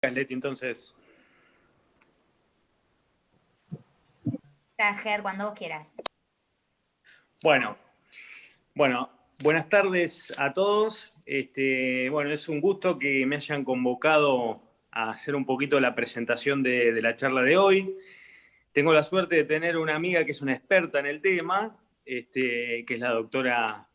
Leti, entonces. Ger, cuando vos quieras. Bueno, buenas tardes a todos. Bueno, es un gusto que me hayan convocado a hacer un poquito la presentación de la charla de hoy. Tengo la suerte de tener una amiga que es una experta en el tema, que es la doctora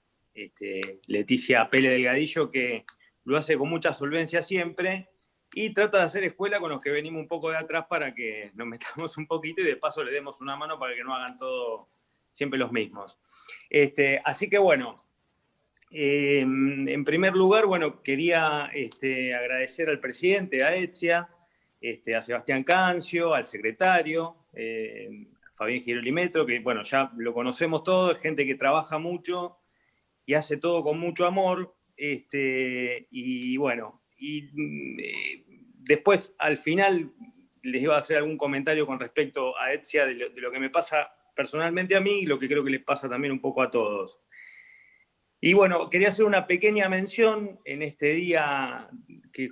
Leticia Pele Delgadillo, que lo hace con mucha solvencia siempre y trata de hacer escuela con los que venimos un poco de atrás para que nos metamos un poquito y de paso le demos una mano para que no hagan todo siempre los mismos. Así que bueno, en primer lugar, bueno, quería agradecer al presidente, a ETSIA, a Sebastián Cancio, al secretario, a Fabián Girolimetro, que bueno, ya lo conocemos todos, es gente que trabaja mucho y hace todo con mucho amor. Y bueno, después al final les iba a hacer algún comentario con respecto a ETSIA de lo que me pasa personalmente a mí y lo que creo que les pasa también un poco a todos. Y bueno, quería hacer una pequeña mención en este día que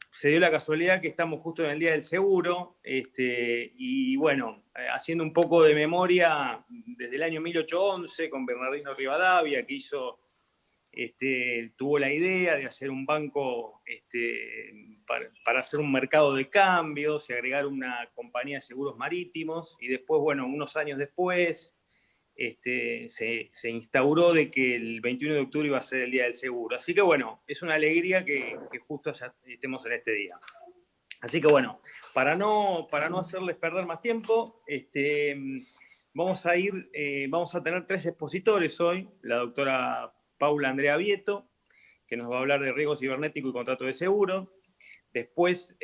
se dio la casualidad que estamos justo en el Día del Seguro, y bueno, haciendo un poco de memoria, desde el año 1811 con Bernardino Rivadavia, que tuvo la idea de hacer un banco para hacer un mercado de cambios y agregar una compañía de seguros marítimos, y después, bueno, unos años después, se instauró de que el 21 de octubre iba a ser el Día del Seguro. Así que bueno, es una alegría que justo ya estemos en este día. Así que bueno, para no hacerles perder más tiempo, vamos a tener tres expositores hoy. La doctora Paula Andrea Vieto, que nos va a hablar de riesgo cibernético y contrato de seguro. Después,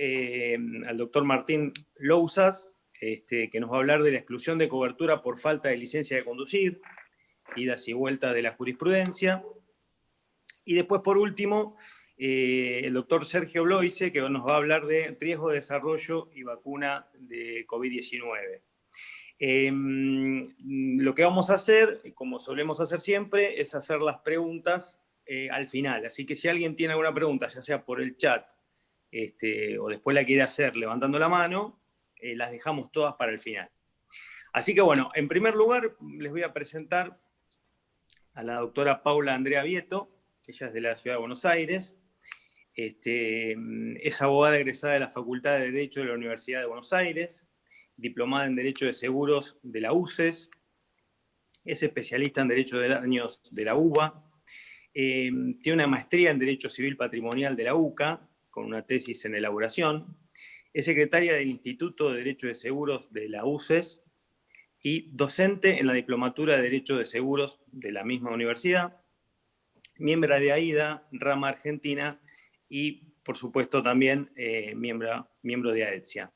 al doctor Martín Lousas, que nos va a hablar de la exclusión de cobertura por falta de licencia de conducir, idas y vueltas de la jurisprudencia. Y después, por último, el doctor Sergio Bloise, que nos va a hablar de riesgo de desarrollo y vacuna de COVID-19. Lo que vamos a hacer, como solemos hacer siempre, es hacer las preguntas al final. Así que si alguien tiene alguna pregunta, ya sea por el chat o después la quiere hacer levantando la mano, las dejamos todas para el final. Así que bueno, en primer lugar les voy a presentar a la doctora Paula Andrea Vieto. Ella es de la Ciudad de Buenos Aires. Es abogada egresada de la Facultad de Derecho de la Universidad de Buenos Aires, diplomada en Derecho de Seguros de la UCES, es especialista en Derecho de Daños de la UBA, tiene una maestría en Derecho Civil Patrimonial de la UCA, con una tesis en elaboración, es secretaria del Instituto de Derecho de Seguros de la UCES y docente en la Diplomatura de Derecho de Seguros de la misma universidad, miembro de AIDA, rama argentina, y por supuesto también miembro de AETSIA.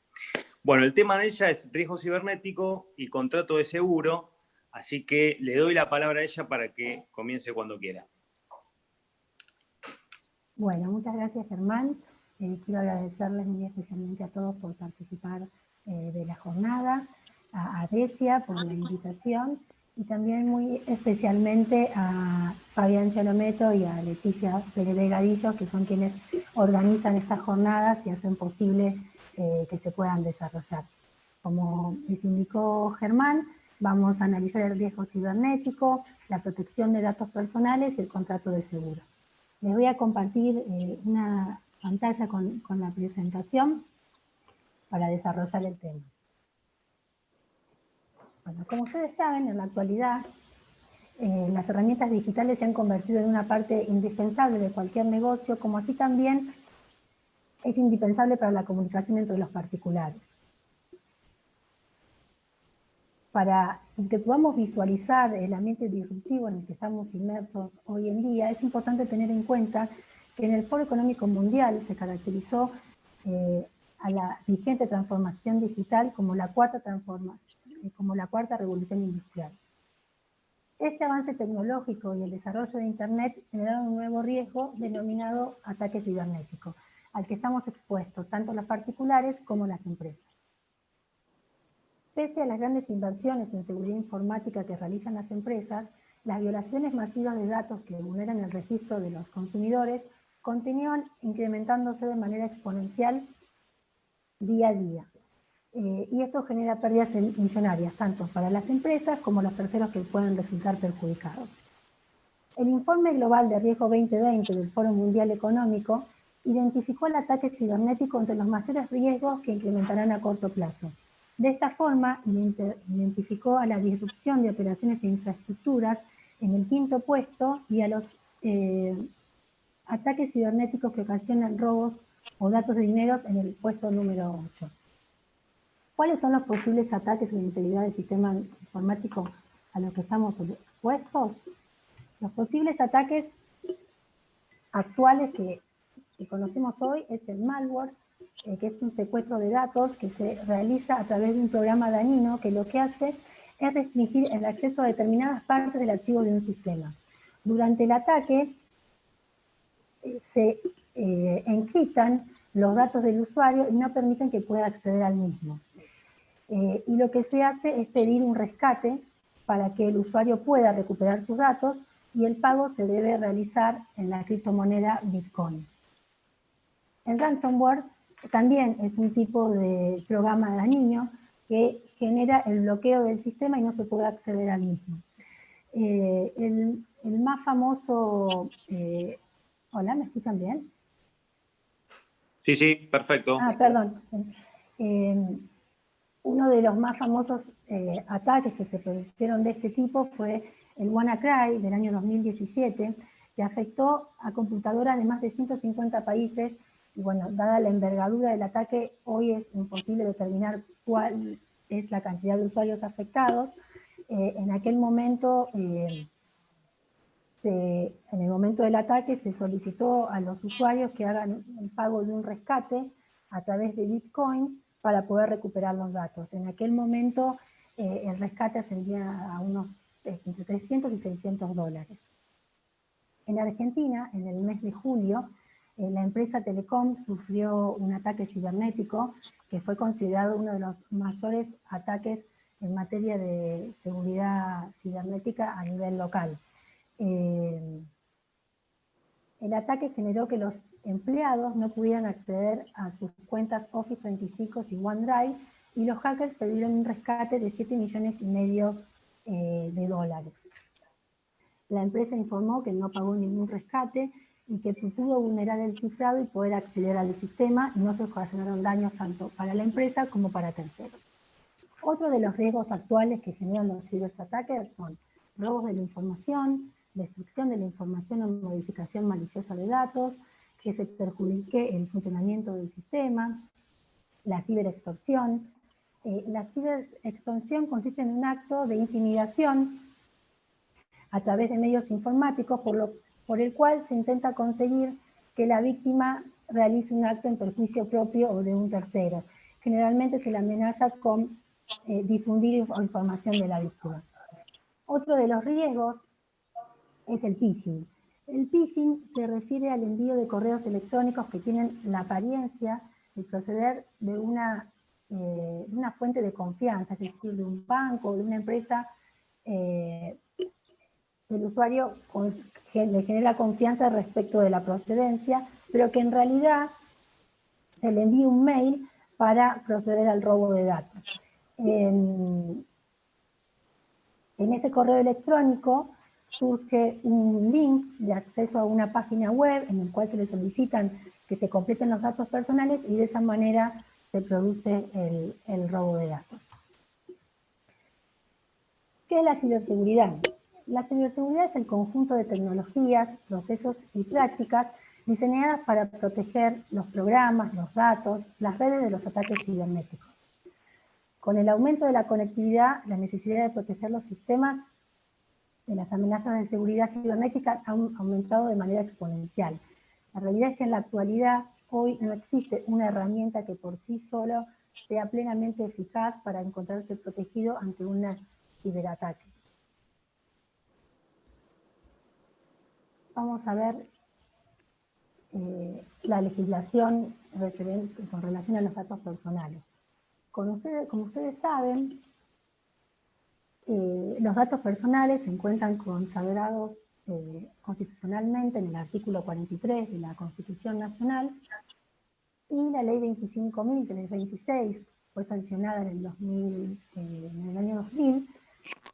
Bueno, el tema de ella es riesgo cibernético y contrato de seguro, así que le doy la palabra a ella para que comience cuando quiera. Bueno, muchas gracias, Germán. Quiero agradecerles muy especialmente a todos por participar de la jornada, a ADESIA por la invitación y también muy especialmente a Fabián Chalometo y a Leticia Pérez Delgadillo, que son quienes organizan estas jornadas y hacen posible que se puedan desarrollar. Como les indicó Germán, vamos a analizar el riesgo cibernético, la protección de datos personales y el contrato de seguro. Les voy a compartir una pantalla con la presentación para desarrollar el tema. Bueno, como ustedes saben, en la actualidad las herramientas digitales se han convertido en una parte indispensable de cualquier negocio, como así también es indispensable para la comunicación entre los particulares. Para que podamos visualizar el ambiente disruptivo en el que estamos inmersos hoy en día, es importante tener en cuenta que en el Foro Económico Mundial se caracterizó a la vigente transformación digital como la cuarta revolución industrial. Este avance tecnológico y el desarrollo de Internet generaron un nuevo riesgo denominado ataque cibernético, al que estamos expuestos tanto los particulares como las empresas. Pese a las grandes inversiones en seguridad informática que realizan las empresas, las violaciones masivas de datos que vulneran el registro de los consumidores continúan incrementándose de manera exponencial día a día. Y esto genera pérdidas millonarias, tanto para las empresas como los terceros que pueden resultar perjudicados. El informe global de riesgo 2020 del Foro Mundial Económico identificó el ataque cibernético entre los mayores riesgos que incrementarán a corto plazo. De esta forma, identificó a la disrupción de operaciones e infraestructuras en el 5º puesto y a los ataques cibernéticos que ocasionan robos o datos de dinero en el puesto número 8. ¿Cuáles son los posibles ataques a la integridad del sistema informático a los que estamos expuestos? Los posibles ataques actuales que conocemos hoy es el malware, que es un secuestro de datos que se realiza a través de un programa dañino que lo que hace es restringir el acceso a determinadas partes del archivo de un sistema. Durante el ataque se encriptan los datos del usuario y no permiten que pueda acceder al mismo. Y lo que se hace es pedir un rescate para que el usuario pueda recuperar sus datos y el pago se debe realizar en la criptomoneda Bitcoin. El ransomware también es un tipo de programa dañino que genera el bloqueo del sistema y no se puede acceder al mismo. El más famoso... Hola, ¿me escuchan bien? Sí, sí, perfecto. Perdón. Uno de los más famosos ataques que se produjeron de este tipo fue el WannaCry del año 2017, que afectó a computadoras de más de 150 países. Y bueno, dada la envergadura del ataque, hoy es imposible determinar cuál es la cantidad de usuarios afectados. En aquel momento, en el momento del ataque, se solicitó a los usuarios que hagan el pago de un rescate a través de Bitcoins para poder recuperar los datos. En aquel momento, el rescate ascendía a unos entre 300 y 600 dólares. En Argentina, en el mes de julio, la empresa Telecom sufrió un ataque cibernético que fue considerado uno de los mayores ataques en materia de seguridad cibernética a nivel local. El ataque generó que los empleados no pudieran acceder a sus cuentas Office 365 y OneDrive, y los hackers pidieron un rescate de 7,5 millones de dólares. La empresa informó que no pagó ningún rescate y que pudo vulnerar el cifrado y poder acceder al sistema, y no se ocasionaron daños tanto para la empresa como para terceros. Otro de los riesgos actuales que generan los ciberataques son robos de la información, destrucción de la información o modificación maliciosa de datos, que se perjudique el funcionamiento del sistema, la ciberextorsión. La ciberextorsión consiste en un acto de intimidación a través de medios informáticos por el cual se intenta conseguir que la víctima realice un acto en perjuicio propio o de un tercero. Generalmente se le amenaza con difundir información de la víctima. Otro de los riesgos es el phishing. El phishing se refiere al envío de correos electrónicos que tienen la apariencia de proceder de una fuente de confianza, es decir, de un banco o de una empresa. El usuario le genera confianza respecto de la procedencia, pero que en realidad se le envía un mail para proceder al robo de datos. En ese correo electrónico surge un link de acceso a una página web en el cual se le solicitan que se completen los datos personales, y de esa manera se produce el robo de datos. ¿Qué es la ciberseguridad? La ciberseguridad es el conjunto de tecnologías, procesos y prácticas diseñadas para proteger los programas, los datos, las redes de los ataques cibernéticos. Con el aumento de la conectividad, la necesidad de proteger los sistemas de las amenazas de seguridad cibernética ha aumentado de manera exponencial. La realidad es que en la actualidad, hoy no existe una herramienta que por sí solo sea plenamente eficaz para encontrarse protegido ante un ciberataque. Vamos a ver la legislación con relación a los datos personales. Como ustedes saben, los datos personales se encuentran consagrados constitucionalmente en el artículo 43 de la Constitución Nacional, Y la ley 25.326 fue sancionada en el año 2000,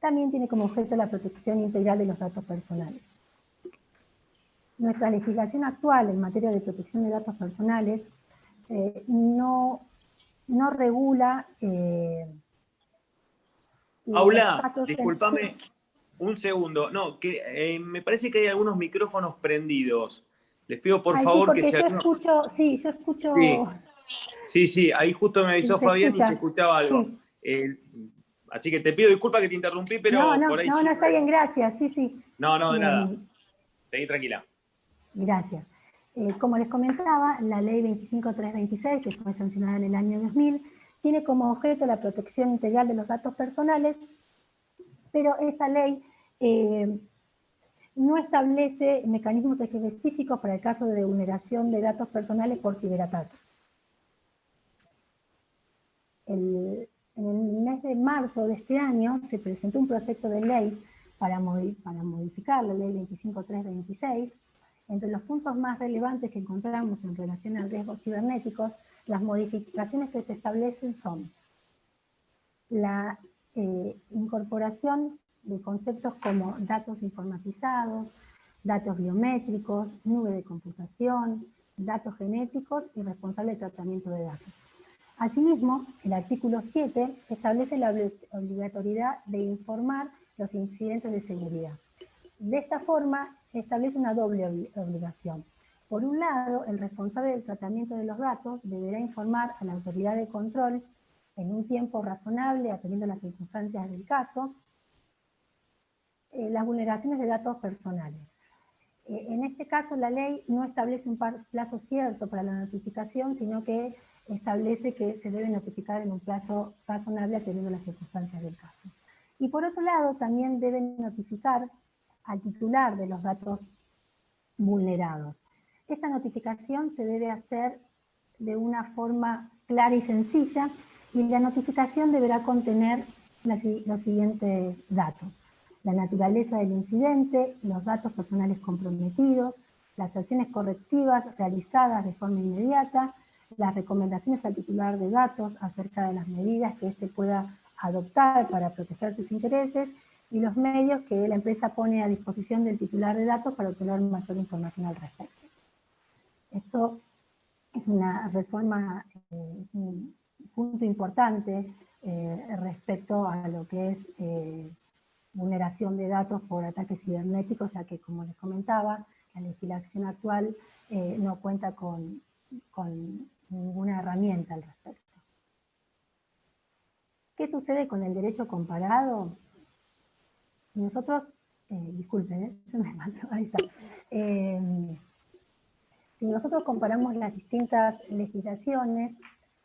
también tiene como objeto la protección integral de los datos personales. Nuestra legislación actual en materia de protección de datos personales no regula Paula, discúlpame un segundo. No, que me parece que hay algunos micrófonos prendidos. Les pido por favor porque que se... yo escucho, sí, yo escucho... Sí, ahí justo me avisó Fabián y se escuchaba algo. Sí. Así que te pido disculpas que te interrumpí, pero por ahí sí. No, está bien, gracias, sí. No, de nada. Seguí tranquila. Gracias. Como les comentaba, la ley 25.326, que fue sancionada en el año 2000, tiene como objeto la protección integral de los datos personales, pero esta ley no establece mecanismos específicos para el caso de vulneración de datos personales por ciberataques. En el mes de marzo de este año se presentó un proyecto de ley para modificar la ley 25.326. Entre los puntos más relevantes que encontramos en relación a riesgos cibernéticos, las modificaciones que se establecen son la incorporación de conceptos como datos informatizados, datos biométricos, nube de computación, datos genéticos y responsable de tratamiento de datos. Asimismo, el artículo 7 establece la obligatoriedad de informar los incidentes de seguridad. De esta forma, establece una doble obligación. Por un lado, el responsable del tratamiento de los datos deberá informar a la autoridad de control en un tiempo razonable, atendiendo las circunstancias del caso, las vulneraciones de datos personales. En este caso, la ley no establece un plazo cierto para la notificación, sino que establece que se debe notificar en un plazo razonable atendiendo las circunstancias del caso. Y por otro lado, también deben notificar al titular de los datos vulnerados. Esta notificación se debe hacer de una forma clara y sencilla, y la notificación deberá contener los siguientes datos: la naturaleza del incidente, los datos personales comprometidos, las acciones correctivas realizadas de forma inmediata, las recomendaciones al titular de datos acerca de las medidas que éste pueda adoptar para proteger sus intereses, y los medios que la empresa pone a disposición del titular de datos para obtener mayor información al respecto. Esto es una reforma, es un punto importante respecto a lo que es vulneración de datos por ataques cibernéticos, ya que, como les comentaba, la legislación actual no cuenta con ninguna herramienta al respecto. ¿Qué sucede con el derecho comparado? Si nosotros, disculpen, se me pasó, ahí está. Si nosotros comparamos las distintas legislaciones,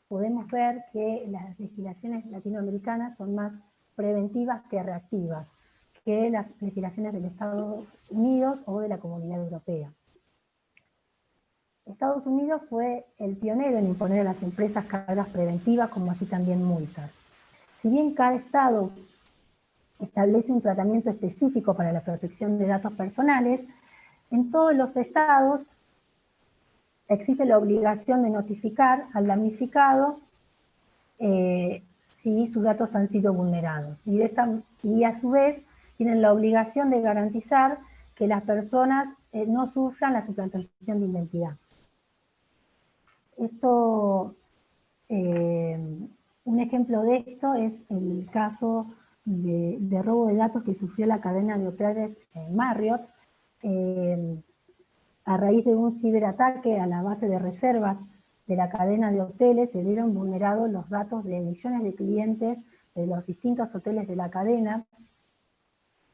podemos ver que las legislaciones latinoamericanas son más preventivas que reactivas que las legislaciones de los Estados Unidos o de la Comunidad Europea. Estados Unidos fue el pionero en imponer a las empresas cargas preventivas, como así también multas. Si bien cada estado establece un tratamiento específico para la protección de datos personales, en todos los estados existe la obligación de notificar al damnificado si sus datos han sido vulnerados. Y a su vez tienen la obligación de garantizar que las personas no sufran la suplantación de identidad. Un ejemplo de esto es el caso de robo de datos que sufrió la cadena de hoteles Marriott, a raíz de un ciberataque a la base de reservas de la cadena de hoteles. Se vieron vulnerados los datos de millones de clientes de los distintos hoteles de la cadena,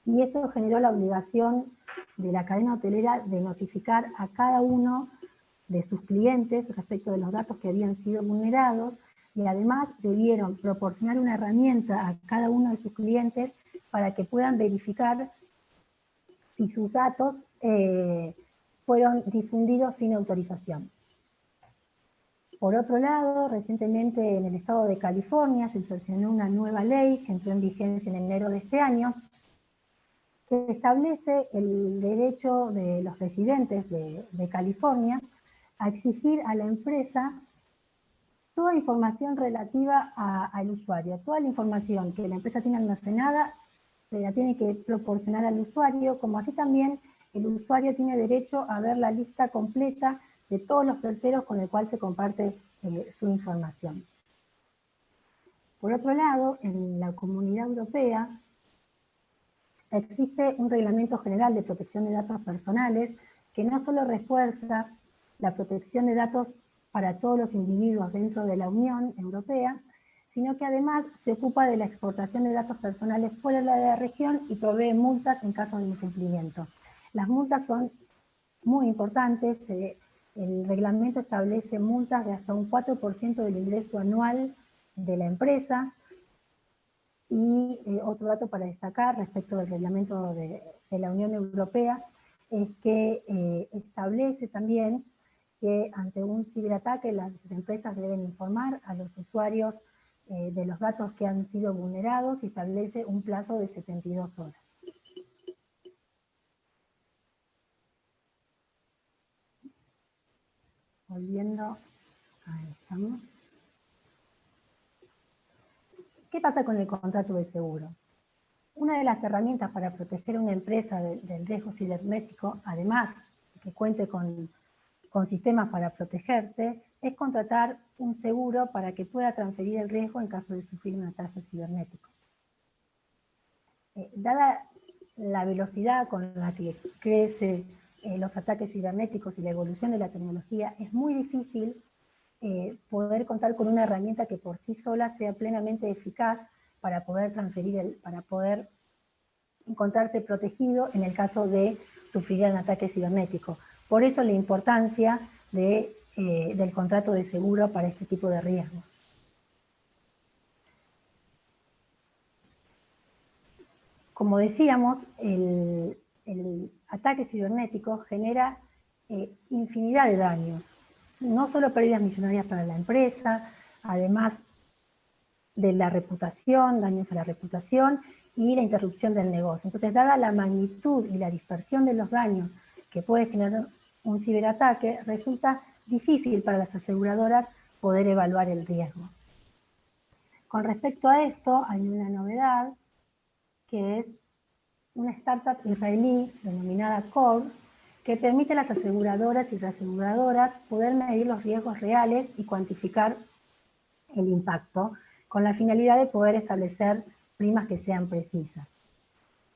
y esto generó la obligación de la cadena hotelera de notificar a cada uno de sus clientes respecto de los datos que habían sido vulnerados, y además debieron proporcionar una herramienta a cada uno de sus clientes para que puedan verificar si sus datos fueron difundidos sin autorización. Por otro lado, recientemente en el estado de California se sancionó una nueva ley que entró en vigencia en enero de este año, que establece el derecho de los residentes de California a exigir a la empresa toda información relativa al usuario. Toda la información que la empresa tiene almacenada se la tiene que proporcionar al usuario, como así también el usuario tiene derecho a ver la lista completa de todos los terceros con el cual se comparte su información. Por otro lado, en la Comunidad Europea existe un Reglamento General de Protección de Datos Personales que no solo refuerza la protección de datos para todos los individuos dentro de la Unión Europea, sino que además se ocupa de la exportación de datos personales fuera de la región y provee multas en caso de incumplimiento. Las multas son muy importantes. El reglamento establece multas de hasta un 4% del ingreso anual de la empresa. Y otro dato para destacar respecto del reglamento de la Unión Europea es que establece también que ante un ciberataque las empresas deben informar a los usuarios de los datos que han sido vulnerados y establece un plazo de 72 horas. Volviendo, ahí estamos. ¿Qué pasa con el contrato de seguro? Una de las herramientas para proteger a una empresa del riesgo cibernético, además de que cuente con sistemas para protegerse, es contratar un seguro para que pueda transferir el riesgo en caso de sufrir un ataque cibernético. Dada la velocidad con la que crecen los ataques cibernéticos y la evolución de la tecnología, es muy difícil poder contar con una herramienta que por sí sola sea plenamente eficaz para poder transferir, para poder encontrarse protegido en el caso de sufrir un ataque cibernético. Por eso la importancia del contrato de seguro para este tipo de riesgos. Como decíamos, el ataque cibernético genera infinidad de daños, no solo pérdidas millonarias para la empresa, además de la reputación, daños a la reputación y la interrupción del negocio. Entonces, dada la magnitud y la dispersión de los daños que puede generar un ciberataque, resulta difícil para las aseguradoras poder evaluar el riesgo. Con respecto a esto, hay una novedad, que es una startup israelí denominada Core, que permite a las aseguradoras y reaseguradoras poder medir los riesgos reales y cuantificar el impacto, con la finalidad de poder establecer primas que sean precisas.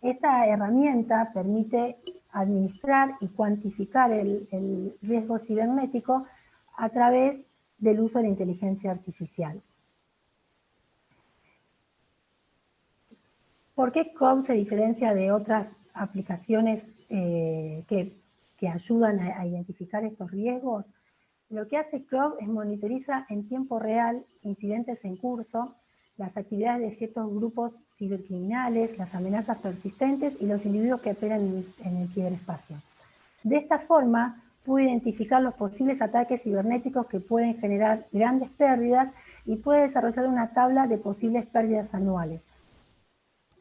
Esta herramienta permite administrar y cuantificar el riesgo cibernético a través del uso de la inteligencia artificial. ¿Por qué Chrome se diferencia de otras aplicaciones que ayudan a identificar estos riesgos? Lo que hace Chrome es monitoriza en tiempo real incidentes en curso, las actividades de ciertos grupos cibercriminales, las amenazas persistentes y los individuos que operan en el ciberespacio. De esta forma, puede identificar los posibles ataques cibernéticos que pueden generar grandes pérdidas y puede desarrollar una tabla de posibles pérdidas anuales.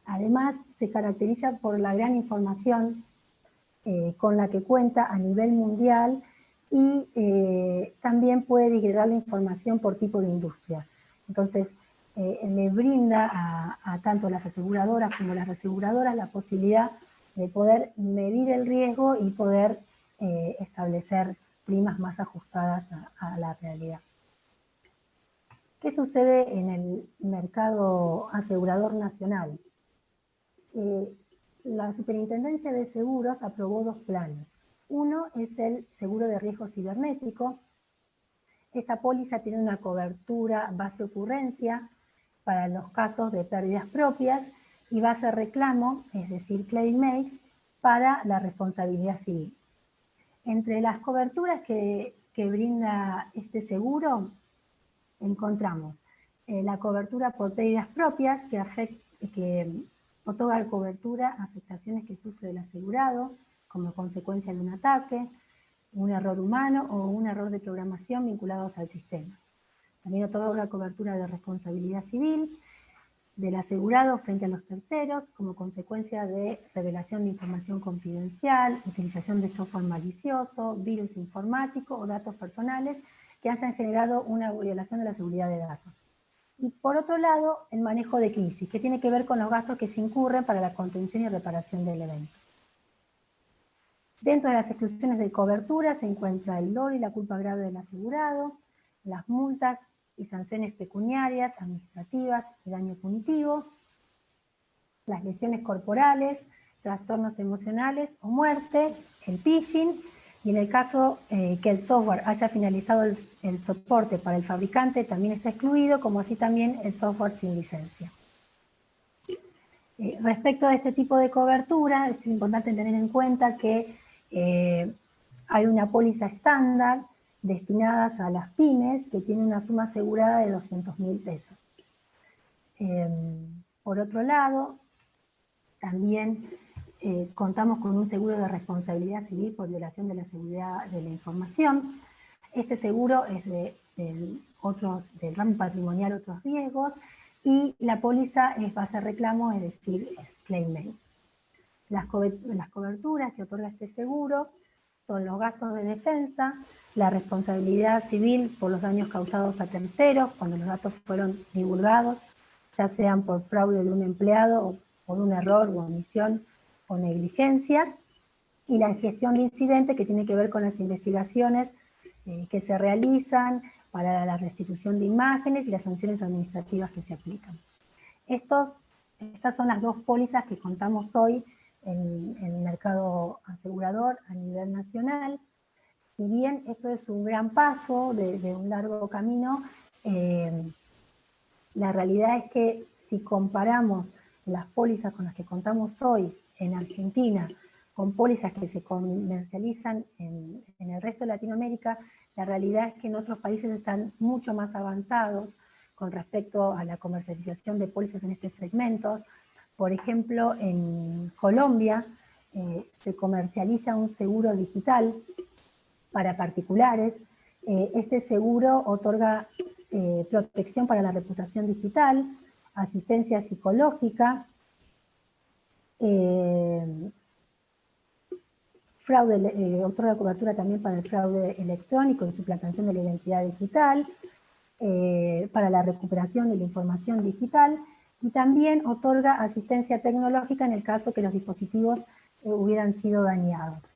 Además, se caracteriza por la gran información con la que cuenta a nivel mundial y también puede disgregar la información por tipo de industria. Entonces, le brinda a tanto las aseguradoras como las reaseguradoras la posibilidad de poder medir el riesgo y poder establecer primas más ajustadas a la realidad. ¿Qué sucede en el mercado asegurador nacional? La Superintendencia de Seguros aprobó dos planes. Uno es el seguro de riesgo cibernético. Esta póliza tiene una cobertura base ocurrencia para los casos de pérdidas propias y base reclamo, es decir, claim-made, para la responsabilidad civil. Entre las coberturas que brinda este seguro, encontramos la cobertura por pérdidas propias que otorga cobertura a afectaciones que sufre el asegurado como consecuencia de un ataque, un error humano o un error de programación vinculados al sistema. También otorga cobertura de responsabilidad civil del asegurado frente a los terceros como consecuencia de revelación de información confidencial, utilización de software malicioso, virus informático o datos personales que hayan generado una violación de la seguridad de datos. Y por otro lado, el manejo de crisis, que tiene que ver con los gastos que se incurren para la contención y reparación del evento. Dentro de las exclusiones de cobertura se encuentra el dolo y la culpa grave del asegurado, las multas y sanciones pecuniarias, administrativas y daño punitivo, las lesiones corporales, trastornos emocionales o muerte, el phishing, y en el caso que el software haya finalizado el soporte para el fabricante también está excluido, como así también el software sin licencia. Respecto a este tipo de cobertura, es importante tener en cuenta que hay una póliza estándar destinadas a las pymes que tiene una suma asegurada de 200.000 pesos. Por otro lado, también contamos con un seguro de responsabilidad civil por violación de la seguridad de la información. Este seguro es del ramo patrimonial otros riesgos y la póliza es base de reclamo, es decir, es claim-made. Las coberturas que otorga este seguro son los gastos de defensa, la responsabilidad civil por los daños causados a terceros cuando los datos fueron divulgados, ya sean por fraude de un empleado o por un error o omisión o negligencia, y la gestión de incidentes que tiene que ver con las investigaciones que se realizan para la restitución de imágenes y las sanciones administrativas que se aplican. Estas son las dos pólizas que contamos hoy en el mercado asegurador a nivel nacional. Si bien esto es un gran paso de un largo camino, la realidad es que si comparamos las pólizas con las que contamos hoy en Argentina con pólizas que se comercializan en el resto de Latinoamérica, la realidad es que en otros países están mucho más avanzados con respecto a la comercialización de pólizas en este segmento. Por ejemplo, en Colombia se comercializa un seguro digital para particulares. Este seguro otorga protección para la reputación digital, asistencia psicológica, otorga cobertura también para el fraude electrónico y suplantación de la identidad digital, para la recuperación de la información digital, y también otorga asistencia tecnológica en el caso que los dispositivos hubieran sido dañados.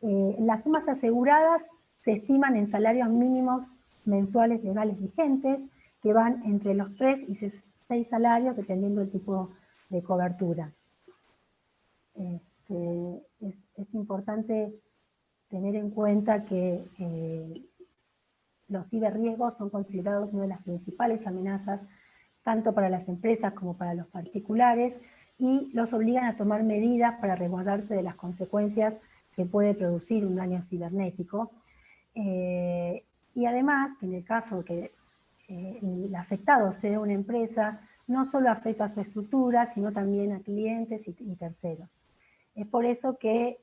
Las sumas aseguradas se estiman en salarios mínimos mensuales legales vigentes, que van entre los 3 y 6 salarios, dependiendo del tipo de cobertura. Es importante tener en cuenta que los ciberriesgos son considerados una de las principales amenazas tanto para las empresas como para los particulares, y los obligan a tomar medidas para resguardarse de las consecuencias que puede producir un daño cibernético. Y además, que en el caso que el afectado sea una empresa, no solo afecta a su estructura, sino también a clientes y terceros. Es por eso que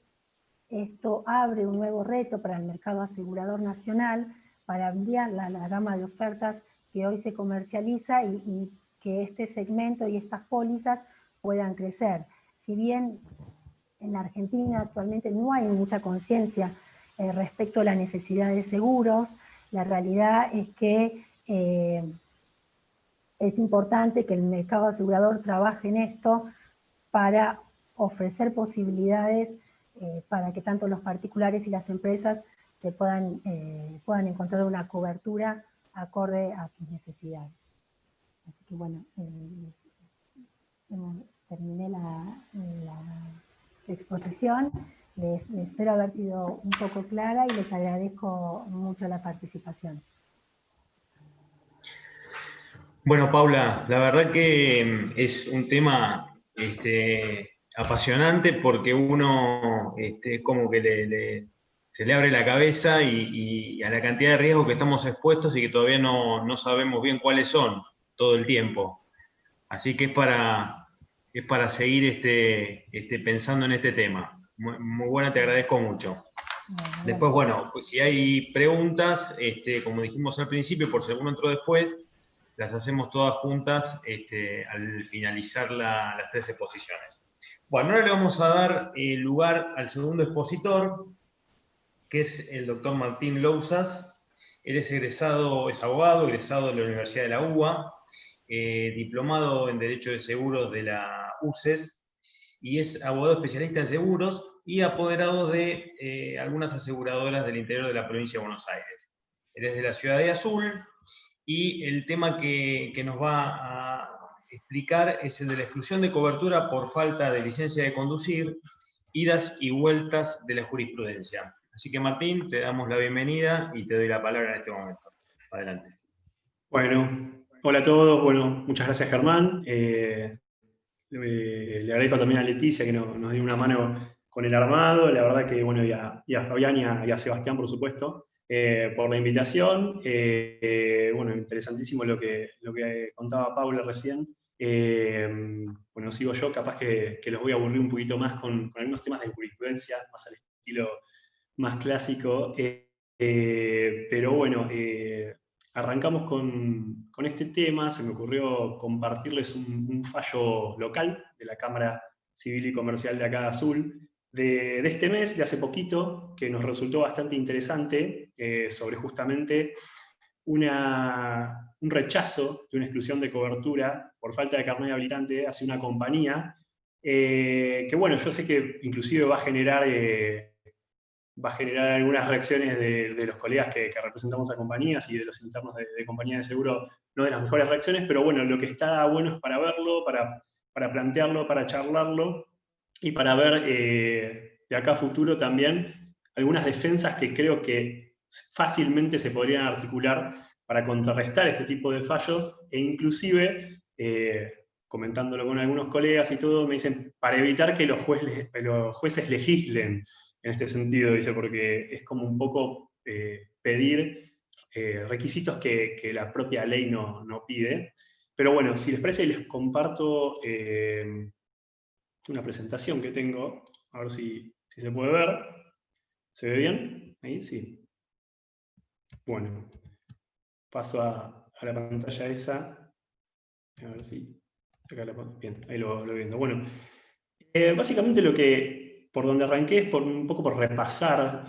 esto abre un nuevo reto para el mercado asegurador nacional, para ampliar la gama de ofertas que hoy se comercializa y que este segmento y estas pólizas puedan crecer. Si bien en la Argentina actualmente no hay mucha conciencia respecto a la necesidad de seguros, la realidad es que es importante que el mercado asegurador trabaje en esto para ofrecer posibilidades para que tanto los particulares y las empresas puedan encontrar una cobertura acorde a sus necesidades. Así que bueno, terminé la exposición. Les espero haber sido un poco clara y les agradezco mucho la participación. Bueno, Paula, la verdad que es un tema apasionante, porque uno como que se le abre la cabeza y a la cantidad de riesgos que estamos expuestos y que todavía no sabemos bien cuáles son todo el tiempo. Así que es para seguir pensando en este tema. Muy buena, te agradezco mucho. Después, bueno, pues si hay preguntas, como dijimos al principio, por si alguno entró después, las hacemos todas juntas al finalizar las 3 exposiciones. Bueno, ahora le vamos a dar lugar al segundo expositor, que es el doctor Martín Lousas, Él es abogado, egresado de la Universidad de la UBA, diplomado en Derecho de Seguros de la UCES, y es abogado especialista en seguros y apoderado de algunas aseguradoras del interior de la provincia de Buenos Aires. Él es de la ciudad de Azul, y el tema que nos va a explicar es el de la exclusión de cobertura por falta de licencia de conducir, idas y vueltas de la jurisprudencia. Así que, Martín, te damos la bienvenida y te doy la palabra en este momento. Adelante. Bueno, hola a todos. Bueno, muchas gracias, Germán. Le agradezco también a Leticia que nos dio una mano con el armado. La verdad que, bueno, y a Fabián y a Sebastián, por supuesto, por la invitación. Bueno, interesantísimo lo que contaba Paula recién. Bueno, sigo yo, capaz que los voy a aburrir un poquito más con algunos temas de jurisprudencia, más al estilo más clásico. Pero bueno, arrancamos con este tema. Se me ocurrió compartirles un fallo local de la Cámara Civil y Comercial de acá de Azul, de este mes, de hace poquito, que nos resultó bastante interesante, sobre justamente un rechazo de una exclusión de cobertura por falta de carnet habilitante hacia una compañía, que bueno, yo sé que inclusive va a generar algunas reacciones de los colegas que representamos a compañías y de los internos de compañías de seguro, no de las mejores reacciones, pero bueno, lo que está bueno es para verlo, para plantearlo, para charlarlo, y para ver de acá a futuro también algunas defensas que creo que fácilmente se podrían articular para contrarrestar este tipo de fallos, e inclusive, comentándolo con algunos colegas y todo, me dicen, para evitar que los jueces legislen en este sentido, dice, porque es como un poco pedir requisitos que la propia ley no pide. Pero bueno, si les parece, les comparto una presentación que tengo, a ver si se puede ver. ¿Se ve bien? Ahí sí. Bueno, paso a la pantalla esa. A ver si... Acá bien, ahí lo voy viendo. Bueno, básicamente por donde arranqué es un poco por repasar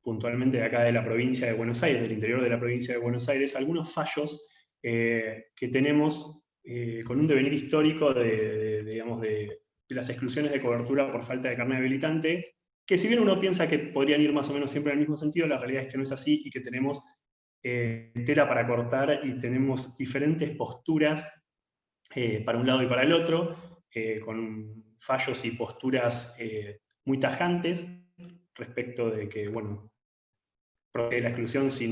puntualmente de acá de la provincia de Buenos Aires, del interior de la provincia de Buenos Aires, algunos fallos que tenemos con un devenir histórico digamos, de las exclusiones de cobertura por falta de carnet habilitante, que si bien uno piensa que podrían ir más o menos siempre en el mismo sentido, la realidad es que no es así, y que tenemos tela para cortar y tenemos diferentes posturas para un lado y para el otro, con fallos y posturas muy tajantes respecto de que, bueno, procede la exclusión si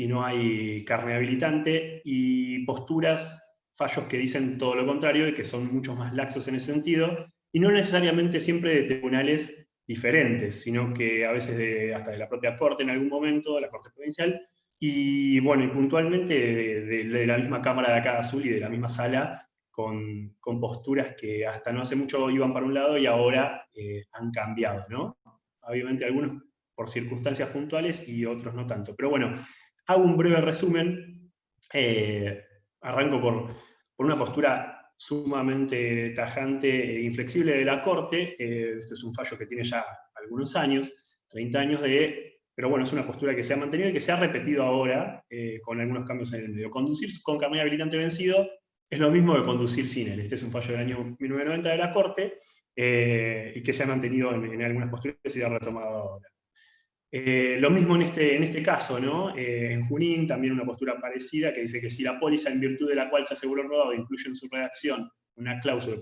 no hay carnet habilitante, y fallos que dicen todo lo contrario, de que son mucho más laxos en ese sentido, y no necesariamente siempre de tribunales diferentes, sino que a veces hasta de la propia Corte en algún momento, la Corte Provincial, y bueno, y puntualmente de la misma Cámara de acá de Azul y de la misma sala, con posturas que hasta no hace mucho iban para un lado y ahora han cambiado, ¿no? Obviamente algunos por circunstancias puntuales y otros no tanto. Pero bueno, hago un breve resumen. Arranco por una postura sumamente tajante e inflexible de la Corte. Este es un fallo que tiene ya algunos años, 30 años pero bueno, es una postura que se ha mantenido y que se ha repetido ahora con algunos cambios en el medio. Conducir con carnet habilitante vencido es lo mismo que conducir sin él. Este es un fallo del año 1990 de la Corte y que se ha mantenido en algunas posturas y se ha retomado ahora. Lo mismo en este caso, ¿no? En Junín también una postura parecida que dice que si la póliza en virtud de la cual se aseguró el rodado incluye en su redacción una cláusula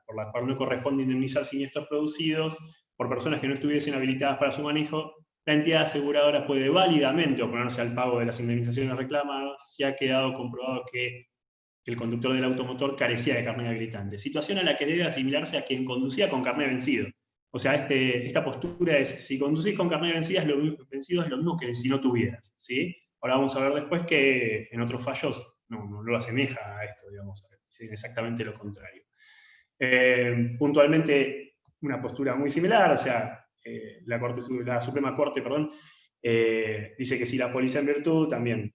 por la cual no corresponde indemnizar siniestros producidos por personas que no estuviesen habilitadas para su manejo, la entidad aseguradora puede válidamente oponerse al pago de las indemnizaciones reclamadas si ha quedado comprobado que el conductor del automotor carecía de carnet habilitante. Situación a la que debe asimilarse a quien conducía con carnet vencido. O sea, esta postura es, si conducís con carnet vencido es lo mismo que si no tuvieras, ¿sí? Ahora vamos a ver después que en otros fallos no lo asemeja a esto, digamos, es exactamente lo contrario. Puntualmente, una postura muy similar, o sea, la Suprema Corte, dice que si la póliza en virtud también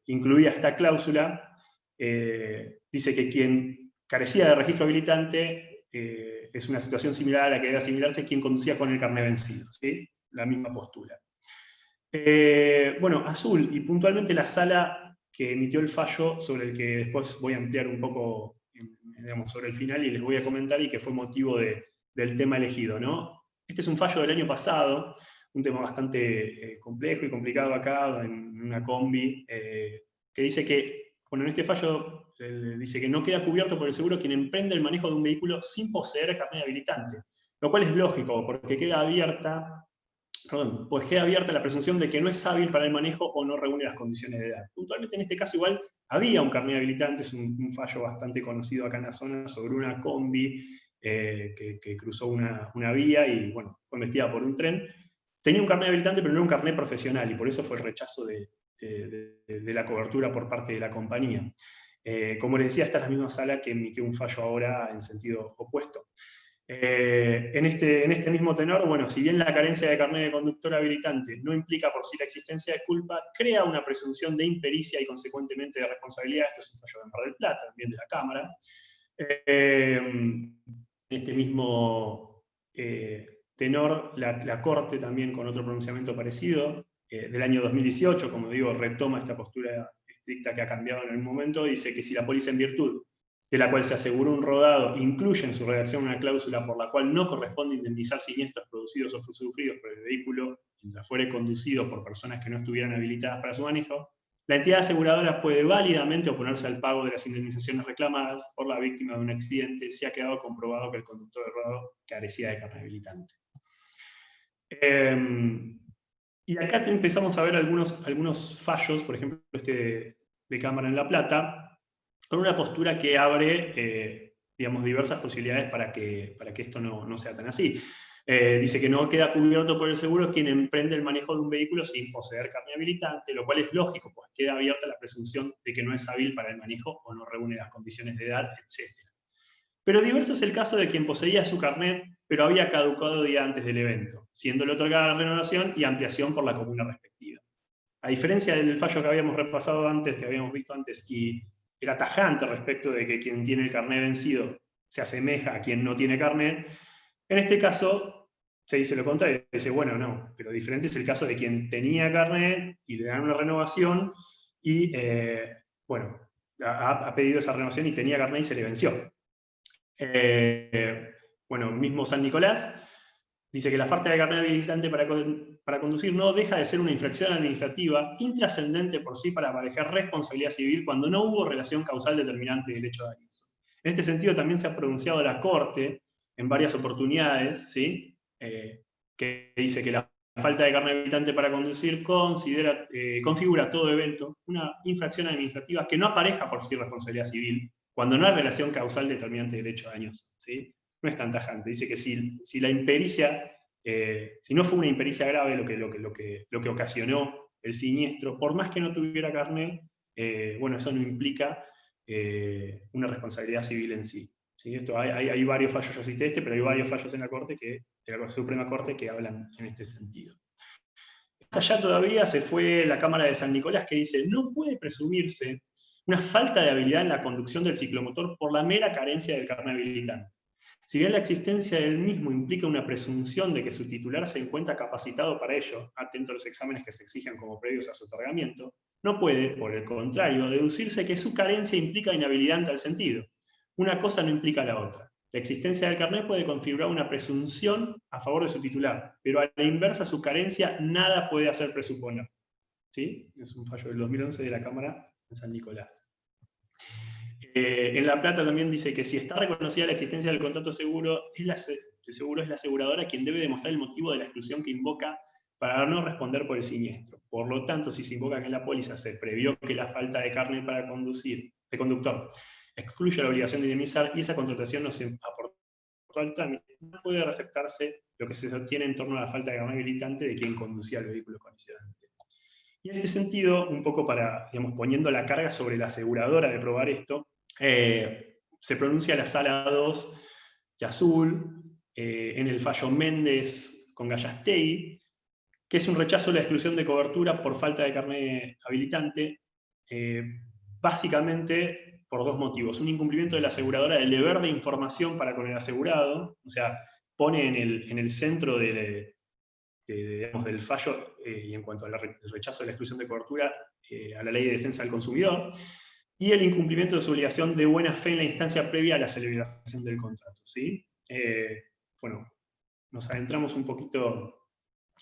incluía esta cláusula, dice que quien carecía de registro habilitante es una situación similar a la que debe asimilarse quien conducía con el carnet vencido, ¿sí? La misma postura. Bueno, azul, y puntualmente la sala que emitió el fallo, sobre el que después voy a ampliar un poco, digamos, sobre el final, y les voy a comentar, y que fue motivo del tema elegido, ¿no? Este es un fallo del año pasado, un tema bastante complejo y complicado acá, en una combi, que dice que, bueno, en este fallo dice que no queda cubierto por el seguro quien emprende el manejo de un vehículo sin poseer carnet habilitante, lo cual es lógico, porque queda abierta la presunción de que no es hábil para el manejo o no reúne las condiciones de edad. Puntualmente en este caso igual había un carnet habilitante, es un fallo bastante conocido acá en la zona, sobre una combi que cruzó una vía y bueno, fue investigada por un tren. Tenía un carnet habilitante, pero no un carnet profesional, y por eso fue el rechazo de la cobertura por parte de la compañía. Como les decía, esta es la misma sala que emitió un fallo ahora en sentido opuesto. En este mismo tenor, bueno, si bien la carencia de carnet de conductor habilitante no implica por sí la existencia de culpa, crea una presunción de impericia y consecuentemente de responsabilidad. Esto es un fallo de Mar del Plata, también de la Cámara. En este mismo tenor, la Corte también, con otro pronunciamiento parecido, del año 2018, como digo, retoma esta postura estricta que ha cambiado en el momento, dice que si la póliza en virtud de la cual se aseguró un rodado, incluye en su redacción una cláusula por la cual no corresponde indemnizar siniestros producidos o sufridos por el vehículo mientras fuere conducido por personas que no estuvieran habilitadas para su manejo, la entidad aseguradora puede válidamente oponerse al pago de las indemnizaciones reclamadas por la víctima de un accidente si ha quedado comprobado que el conductor del rodado carecía de carnet habilitante. Y acá empezamos a ver algunos fallos, por ejemplo este de Cámara en La Plata, con una postura que abre, digamos, diversas posibilidades para que esto no sea tan así. Dice que no queda cubierto por el seguro quien emprende el manejo de un vehículo sin poseer carnet habilitante, lo cual es lógico, pues queda abierta la presunción de que no es hábil para el manejo o no reúne las condiciones de edad, etc. Pero diverso es el caso de quien poseía su carnet, pero había caducado día antes del evento, siéndole otorgada la renovación y ampliación por la comuna respectiva. A diferencia del fallo que habíamos repasado antes, que habíamos visto antes, y era tajante respecto de que quien tiene el carnet vencido se asemeja a quien no tiene carnet, en este caso se dice lo contrario, dice, bueno, no, pero diferente es el caso de quien tenía carnet y le dan una renovación y, bueno, ha pedido esa renovación y tenía carnet y se le venció. Bueno, mismo San Nicolás dice que la falta de carnet habilitante para conducir no deja de ser una infracción administrativa intrascendente por sí para aparejar responsabilidad civil cuando no hubo relación causal determinante del hecho de dañoso. En este sentido también se ha pronunciado la Corte en varias oportunidades, ¿sí? Que dice que la falta de carnet habilitante para conducir configura todo evento una infracción administrativa que no apareja por sí responsabilidad civil cuando no hay relación causal determinante del hecho dañoso, ¿sí? No es tan tajante. Dice que si la impericia, si no fue una impericia grave lo que ocasionó el siniestro, por más que no tuviera carnet, bueno, eso no implica una responsabilidad civil en sí. ¿Sí? Hay varios fallos, yo cité este, pero hay varios fallos en la Corte, de la Suprema Corte, que hablan en este sentido. Allá todavía se fue la Cámara de San Nicolás, que dice, no puede presumirse una falta de habilidad en la conducción del ciclomotor por la mera carencia del carnet habilitante. Si bien la existencia del mismo implica una presunción de que su titular se encuentra capacitado para ello, atento a los exámenes que se exigen como previos a su otorgamiento, no puede, por el contrario, deducirse que su carencia implica inhabilidad en tal sentido. Una cosa no implica la otra. La existencia del carnet puede configurar una presunción a favor de su titular, pero a la inversa su carencia nada puede hacer presuponer. ¿Sí? Es un fallo del 2011 de la Cámara de San Nicolás. En La Plata también dice que si está reconocida la existencia del contrato seguro, es la aseguradora quien debe demostrar el motivo de la exclusión que invoca para no responder por el siniestro. Por lo tanto, si se invoca que en la póliza se previó que la falta de carnet para conducir, de conductor, excluye la obligación de indemnizar y esa contratación no se aportó al trámite, no puede aceptarse lo que se sostiene en torno a la falta de carnet habilitante de quien conducía el vehículo colisionante. Y en ese sentido, un poco para, digamos, poniendo la carga sobre la aseguradora de probar esto, se pronuncia la Sala 2 de Azul, en el fallo Méndez con Gallastegui, que es un rechazo a la exclusión de cobertura por falta de carnet habilitante, básicamente por dos motivos. Un incumplimiento de la aseguradora del deber de información para con el asegurado, o sea, pone en el centro de del fallo y en cuanto al rechazo de la exclusión de cobertura a la Ley de Defensa del Consumidor, y el incumplimiento de su obligación de buena fe en la instancia previa a la celebración del contrato. ¿Sí? Bueno, nos adentramos un poquito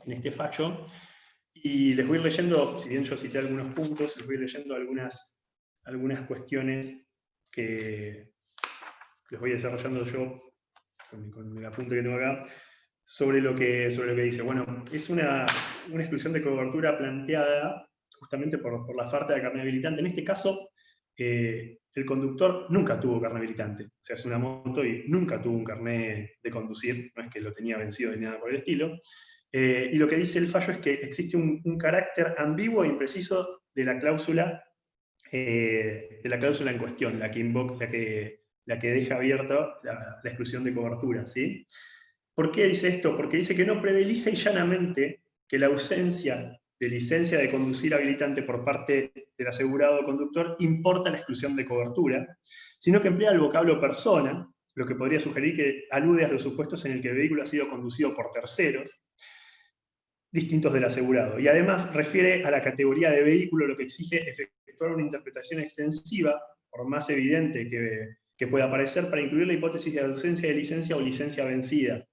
en este fallo, y les voy leyendo, si bien yo cité algunos puntos, les voy leyendo algunas cuestiones que les voy desarrollando yo con el apunte que tengo acá, sobre lo que dice. Bueno, es una exclusión de cobertura planteada justamente por la falta de carnet habilitante. En este caso, el conductor nunca tuvo carnet habilitante. O sea, es una moto y nunca tuvo un carnet de conducir, no es que lo tenía vencido ni nada por el estilo. Y lo que dice el fallo es que existe un carácter ambiguo e impreciso de la cláusula en cuestión, la que deja abierta la exclusión de cobertura. ¿Sí? ¿Por qué dice esto? Porque dice que no prevé lisa y llanamente que la ausencia de licencia de conducir habilitante por parte del asegurado conductor importa la exclusión de cobertura, sino que emplea el vocablo persona, lo que podría sugerir que alude a los supuestos en el que el vehículo ha sido conducido por terceros, distintos del asegurado. Y además refiere a la categoría de vehículo, lo que exige efectuar una interpretación extensiva, por más evidente que pueda parecer, para incluir la hipótesis de ausencia de licencia o licencia vencida.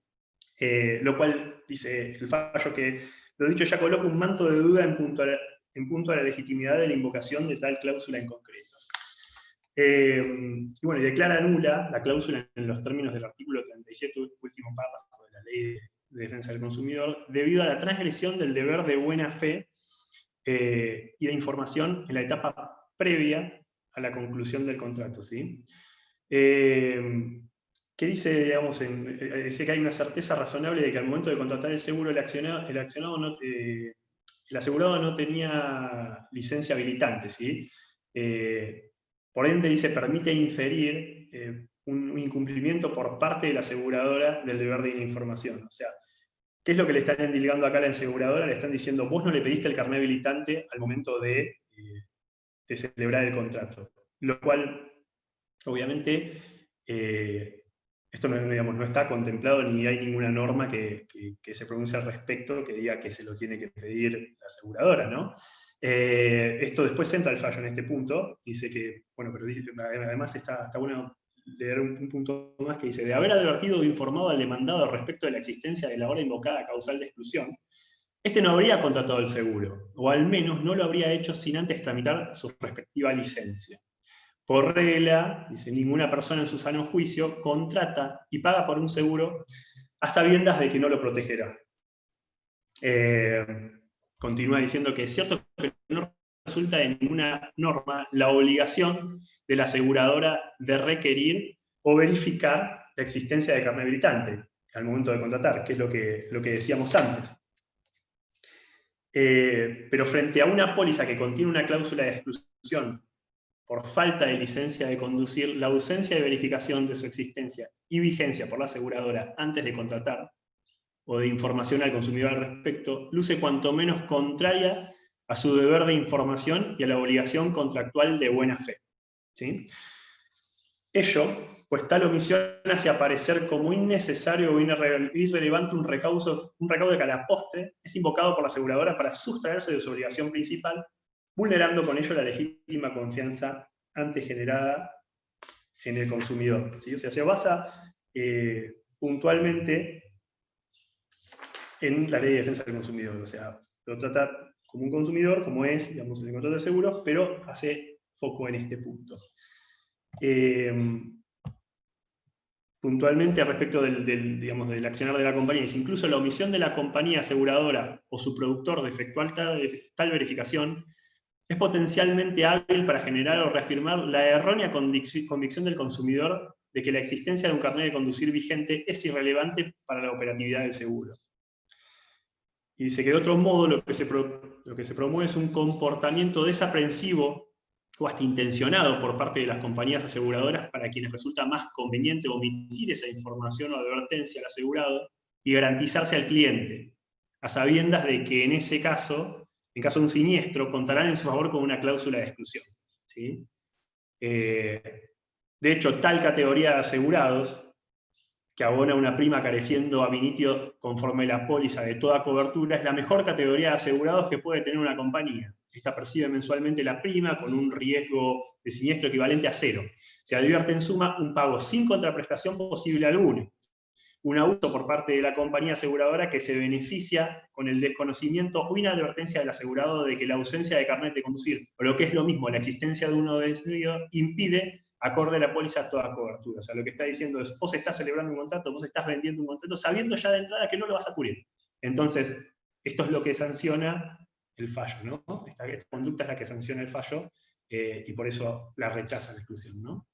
Lo cual dice el fallo que, lo dicho, ya coloca un manto de duda en punto a la legitimidad de la invocación de tal cláusula en concreto. Y bueno, y declara nula la cláusula en los términos del artículo 37, último párrafo de la Ley de Defensa del Consumidor, debido a la transgresión del deber de buena fe y de información en la etapa previa a la conclusión del contrato. ¿Sí? ¿Qué dice, digamos, dice que hay una certeza razonable de que al momento de contratar el seguro el asegurado no tenía licencia habilitante, ¿sí? Por ende, dice, permite inferir un incumplimiento por parte de la aseguradora del deber de información. O sea, ¿qué es lo que le están endilgando acá a la aseguradora? Le están diciendo, vos no le pediste el carnet habilitante al momento de celebrar el contrato. Lo cual, obviamente, esto no está contemplado ni hay ninguna norma que se pronuncie al respecto que diga que se lo tiene que pedir la aseguradora, ¿no? Esto después entra el fallo en este punto, dice que, bueno, pero además está bueno leer un punto más que dice, de haber advertido o informado al demandado respecto de la existencia de la hora invocada causal de exclusión, este no habría contratado el seguro, o al menos no lo habría hecho sin antes tramitar su respectiva licencia. Por regla, dice, ninguna persona en su sano juicio contrata y paga por un seguro a sabiendas de que no lo protegerá. Continúa diciendo que es cierto que no resulta de ninguna norma la obligación de la aseguradora de requerir o verificar la existencia de carnet habilitante al momento de contratar, que es lo que decíamos antes. Pero frente a una póliza que contiene una cláusula de exclusión por falta de licencia de conducir, la ausencia de verificación de su existencia y vigencia por la aseguradora antes de contratar, o de información al consumidor al respecto, luce cuanto menos contraria a su deber de información y a la obligación contractual de buena fe. ¿Sí? Ello, pues tal omisión hace aparecer como innecesario o irrelevante un recaudo que a la postre es invocado por la aseguradora para sustraerse de su obligación principal, vulnerando con ello la legítima confianza antes generada en el consumidor. ¿Sí? O sea, se basa puntualmente en la Ley de Defensa del Consumidor. O sea, lo trata como un consumidor, como es, digamos, el contrato de seguros, pero hace foco en este punto. Puntualmente respecto del accionar de la compañía, es incluso la omisión de la compañía aseguradora o su productor de efectuar tal verificación es potencialmente hábil para generar o reafirmar la errónea convicción del consumidor de que la existencia de un carnet de conducir vigente es irrelevante para la operatividad del seguro. Y dice que de otro modo lo que se promueve es un comportamiento desaprensivo o hasta intencionado por parte de las compañías aseguradoras para quienes resulta más conveniente omitir esa información o advertencia al asegurado y garantizarse al cliente, a sabiendas de que en ese caso, en caso de un siniestro, contarán en su favor con una cláusula de exclusión. ¿Sí? De hecho, tal categoría de asegurados que abona una prima careciendo ab initio conforme la póliza de toda cobertura, es la mejor categoría de asegurados que puede tener una compañía. Esta percibe mensualmente la prima con un riesgo de siniestro equivalente a 0. Se advierte en suma un pago sin contraprestación posible alguno. Un abuso por parte de la compañía aseguradora que se beneficia con el desconocimiento o inadvertencia del asegurado de que la ausencia de carnet de conducir, o lo que es lo mismo, la existencia de un obedecido, impide acorde a la póliza toda cobertura. O sea, lo que está diciendo es, vos estás celebrando un contrato, vos estás vendiendo un contrato, sabiendo ya de entrada que no lo vas a cubrir. Entonces, esto es lo que sanciona el fallo, ¿no? Esta conducta es la que sanciona el fallo, y por eso la rechaza la exclusión, ¿no?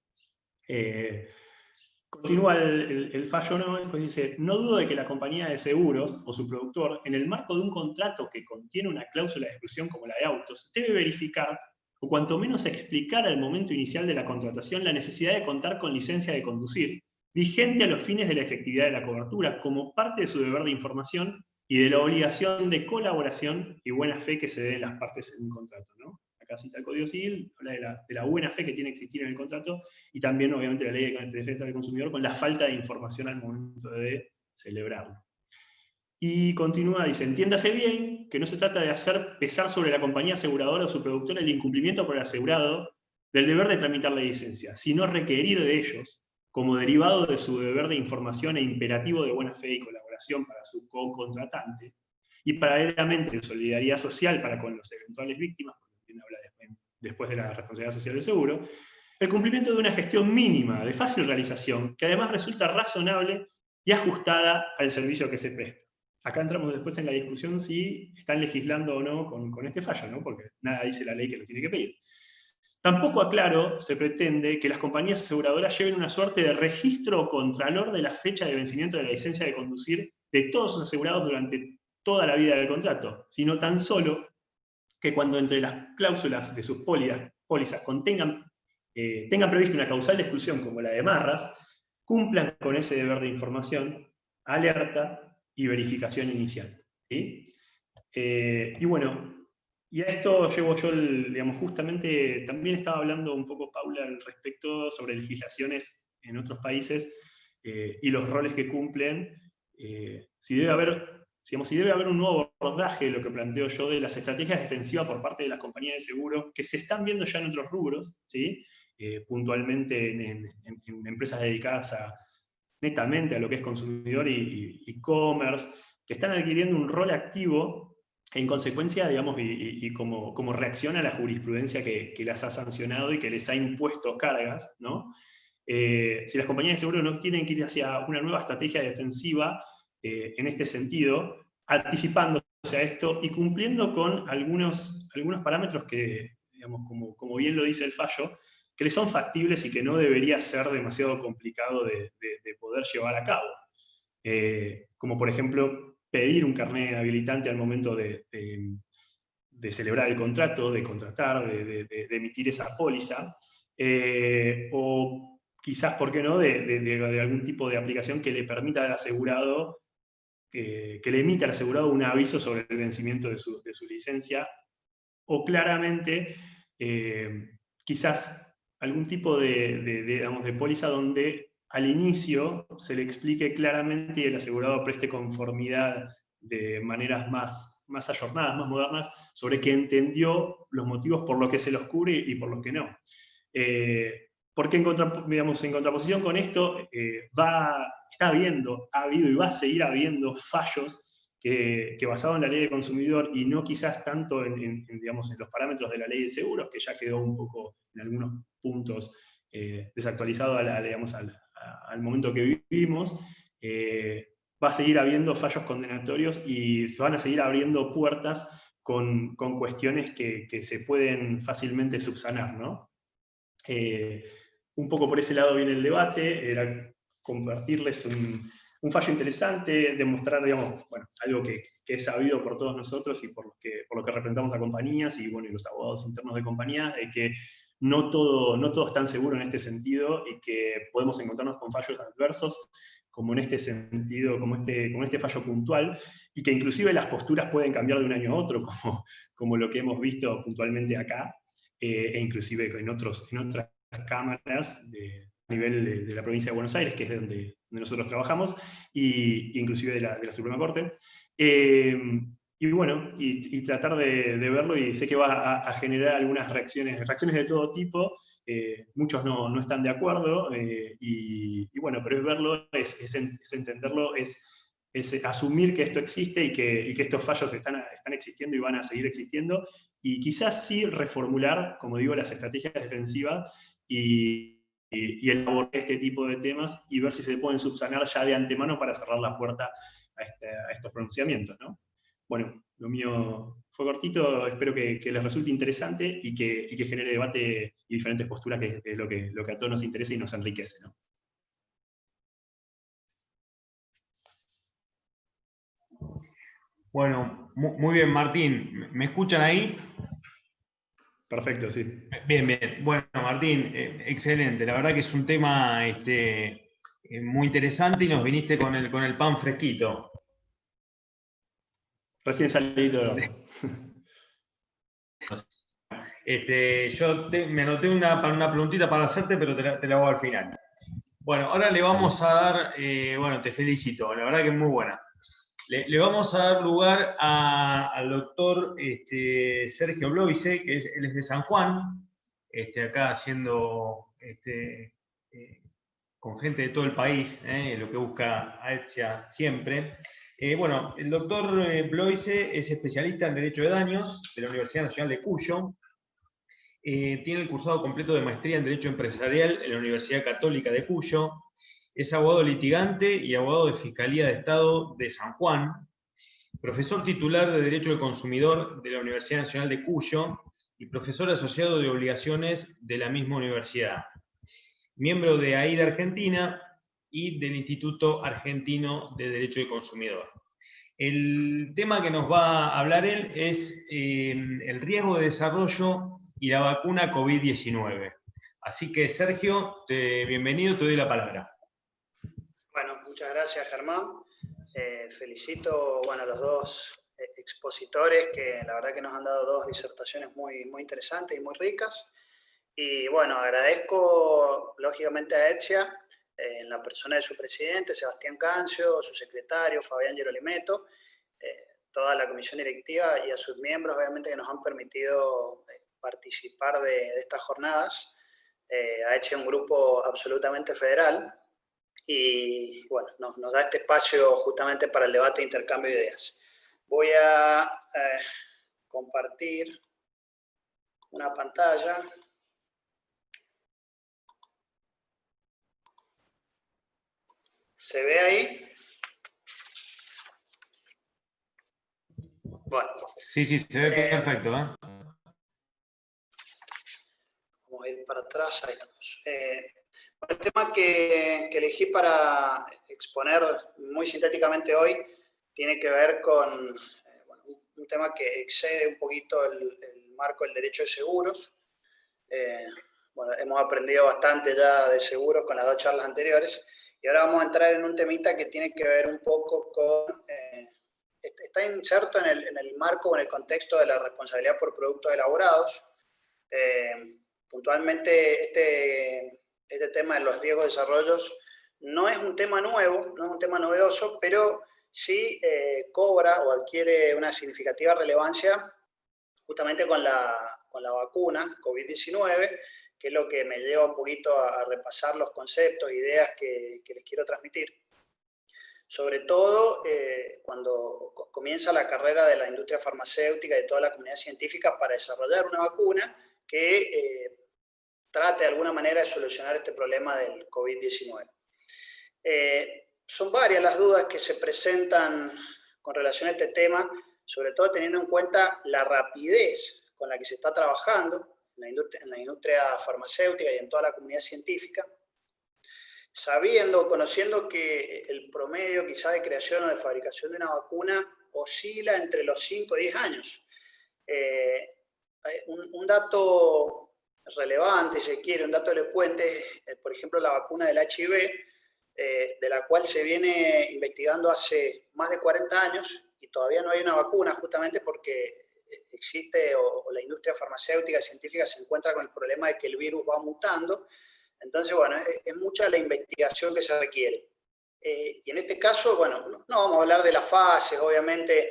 Continúa el fallo, ¿no? Después dice, no dudo de que la compañía de seguros o su productor, en el marco de un contrato que contiene una cláusula de exclusión como la de autos, debe verificar, o cuanto menos explicar al momento inicial de la contratación, la necesidad de contar con licencia de conducir, vigente a los fines de la efectividad de la cobertura, como parte de su deber de información y de la obligación de colaboración y buena fe que se dé en las partes en un contrato, ¿no? Acá cita el Código Civil, habla de la buena fe que tiene que existir en el contrato, y también, obviamente, la Ley de Defensa del Consumidor con la falta de información al momento de celebrarlo. Y continúa, dice, entiéndase bien que no se trata de hacer pesar sobre la compañía aseguradora o su productora el incumplimiento por el asegurado del deber de tramitar la licencia, sino requerir de ellos, como derivado de su deber de información e imperativo de buena fe y colaboración para su co-contratante, y paralelamente de solidaridad social para con las eventuales víctimas, porque habla después de la responsabilidad social del seguro, el cumplimiento de una gestión mínima, de fácil realización, que además resulta razonable y ajustada al servicio que se presta. Acá entramos después en la discusión si están legislando o no con este fallo, ¿no? Porque nada dice la ley que lo tiene que pedir. Tampoco, aclaro, se pretende que las compañías aseguradoras lleven una suerte de registro o contralor de la fecha de vencimiento de la licencia de conducir de todos sus asegurados durante toda la vida del contrato, sino tan solo que cuando entre las cláusulas de sus pólizas tengan previsto una causal de exclusión como la de Marras, cumplan con ese deber de información, alerta y verificación inicial. ¿Sí? Y bueno, y a esto llevo yo, digamos, justamente, también estaba hablando un poco Paula al respecto sobre legislaciones en otros países y los roles que cumplen, si debe haber un nuevo abordaje, lo que planteo yo, de las estrategias defensivas por parte de las compañías de seguro, que se están viendo ya en otros rubros, ¿sí? Puntualmente en empresas dedicadas netamente a lo que es consumidor y e-commerce, que están adquiriendo un rol activo en consecuencia, digamos, y como reacción a la jurisprudencia que las ha sancionado y que les ha impuesto cargas, ¿no? Si las compañías de seguro no tienen que ir hacia una nueva estrategia defensiva en este sentido, anticipándose a esto y cumpliendo con algunos parámetros que, digamos, como bien lo dice el fallo, que les son factibles y que no debería ser demasiado complicado de poder llevar a cabo. Como por ejemplo, pedir un carnet habilitante al momento de celebrar el contrato, de contratar, de emitir esa póliza, o quizás, ¿por qué no?, de algún tipo de aplicación que le permita al asegurado, que le emita al asegurado un aviso sobre el vencimiento de su licencia, o claramente, quizás algún tipo digamos, de póliza donde al inicio se le explique claramente y el asegurado preste conformidad de maneras más ayornadas, más modernas, sobre que entendió los motivos por los que se los cubre y por los que no. Porque en contraposición con esto, ha habido y va a seguir habiendo fallos que basado en la ley de consumidor y no quizás tanto digamos, en los parámetros de la ley de seguros, que ya quedó un poco en algunos puntos desactualizado al momento que vivimos, va a seguir habiendo fallos condenatorios y se van a seguir abriendo puertas con cuestiones que se pueden fácilmente subsanar, ¿no? Un poco por ese lado viene el debate, era compartirles un fallo interesante, demostrar, digamos, bueno, algo que es sabido por todos nosotros y por lo que representamos a compañías y, bueno, y los abogados internos de compañías, de que no todo es tan seguro en este sentido y que podemos encontrarnos con fallos adversos, como en este sentido, como este fallo puntual, y que inclusive las posturas pueden cambiar de un año a otro, como lo que hemos visto puntualmente acá, e inclusive en otras cámaras nivel de la provincia de Buenos Aires, que es de donde nosotros trabajamos, y inclusive de la Suprema Corte. Y bueno, y tratar de verlo, y sé que va a generar algunas reacciones de todo tipo. Muchos no están de acuerdo, y bueno, pero es verlo, es entenderlo, es asumir que esto existe y que estos fallos están existiendo y van a seguir existiendo, y quizás sí reformular, como digo, las estrategias defensivas y elaborar este tipo de temas y ver si se pueden subsanar ya de antemano para cerrar la puerta a estos pronunciamientos, ¿no? Bueno, lo mío fue cortito, espero que les resulte interesante y que genere debate y diferentes posturas, que es lo que a todos nos interesa y nos enriquece, ¿no? Bueno, muy bien, Martín. ¿Me escuchan ahí? Perfecto, sí. Bien, bien. Bueno, Martín, excelente. La verdad que es un tema muy interesante, y nos viniste con el pan fresquito. Recién salido del horno. Yo me anoté una preguntita para hacerte, pero te la hago al final. Bueno, ahora le vamos a dar, bueno, te felicito, la verdad que es muy buena. Le vamos a dar lugar al doctor Sergio Bloise, que él es de San Juan, acá haciendo con gente de todo el país, lo que busca AETSIA siempre. Bueno, el doctor Bloise es especialista en Derecho de Daños de la Universidad Nacional de Cuyo. Tiene el cursado completo de maestría en Derecho Empresarial en la Universidad Católica de Cuyo. Es abogado litigante y abogado de Fiscalía de Estado de San Juan. Profesor titular de Derecho del Consumidor de la Universidad Nacional de Cuyo y profesor asociado de obligaciones de la misma universidad. Miembro de AIDA Argentina y del Instituto Argentino de Derecho del Consumidor. El tema que nos va a hablar él es el riesgo de desarrollo y la vacuna COVID-19. Así que, Sergio, bienvenido, te doy la palabra. Bueno, muchas gracias, Germán. Felicito, bueno, a los dos expositores, que la verdad que nos han dado dos disertaciones muy, muy interesantes y muy ricas. Y bueno, agradezco lógicamente a AETSIA, en la persona de su presidente, Sebastián Cancio, su secretario, Fabián Gerolimetto, toda la comisión directiva, y a sus miembros, obviamente, que nos han permitido participar de estas jornadas. AETSIA es un grupo absolutamente federal, y bueno, nos da este espacio justamente para el debate e intercambio de ideas. Voy a compartir una pantalla. ¿Se ve ahí? Bueno. Sí, se ve perfecto, ¿eh? Vamos a ir para atrás, ahí estamos. El tema que elegí para exponer muy sintéticamente hoy tiene que ver con bueno, un tema que excede un poquito el marco del derecho de seguros. Bueno, hemos aprendido bastante ya de seguros con las dos charlas anteriores, y ahora vamos a entrar en un temita que tiene que ver un poco con... está inserto en el marco o en el contexto de la responsabilidad por productos elaborados. Puntualmente, este tema de los riesgos de desarrollos no es un tema nuevo, no es un tema novedoso, pero sí cobra o adquiere una significativa relevancia justamente con la vacuna COVID-19, que es lo que me lleva un poquito a repasar los conceptos, ideas que les quiero transmitir. Sobre todo cuando comienza la carrera de la industria farmacéutica y de toda la comunidad científica para desarrollar una vacuna que trate de alguna manera de solucionar este problema del COVID-19. Son varias las dudas que se presentan con relación a este tema, sobre todo teniendo en cuenta la rapidez con la que se está trabajando en la industria farmacéutica y en toda la comunidad científica, conociendo que el promedio quizá de creación o de fabricación de una vacuna oscila entre los 5 y 10 años. Un dato relevante, si se quiere, un dato elocuente, por ejemplo, la vacuna del HIV, de la cual se viene investigando hace más de 40 años y todavía no hay una vacuna, justamente porque existe, o la industria farmacéutica y científica se encuentra con el problema de que el virus va mutando. Entonces, bueno, es mucha la investigación que se requiere. Y en este caso, bueno, no vamos a hablar de las fases, obviamente,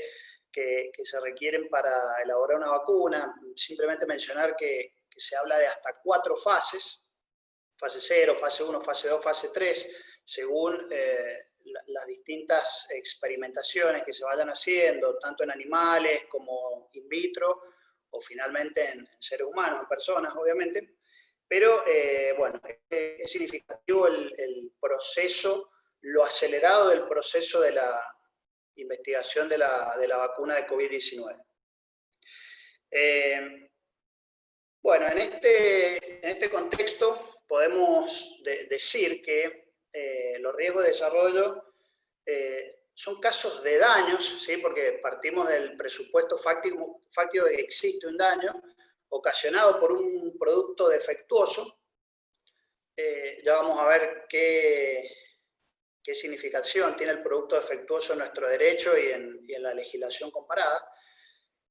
que se requieren para elaborar una vacuna, simplemente mencionar que se habla de hasta 4 fases, fase 0, fase 1, fase 2, fase 3, según las distintas experimentaciones que se vayan haciendo, tanto en animales como in vitro, o finalmente en seres humanos, en personas, obviamente. Pero, bueno, es significativo el proceso, lo acelerado del proceso de la investigación de la vacuna de COVID-19. Bueno, en este contexto podemos decir que los riesgos de desarrollo son casos de daños, ¿sí? Porque partimos del presupuesto fáctico de que existe un daño ocasionado por un producto defectuoso. Ya vamos a ver qué significación tiene el producto defectuoso en nuestro derecho y en la legislación comparada.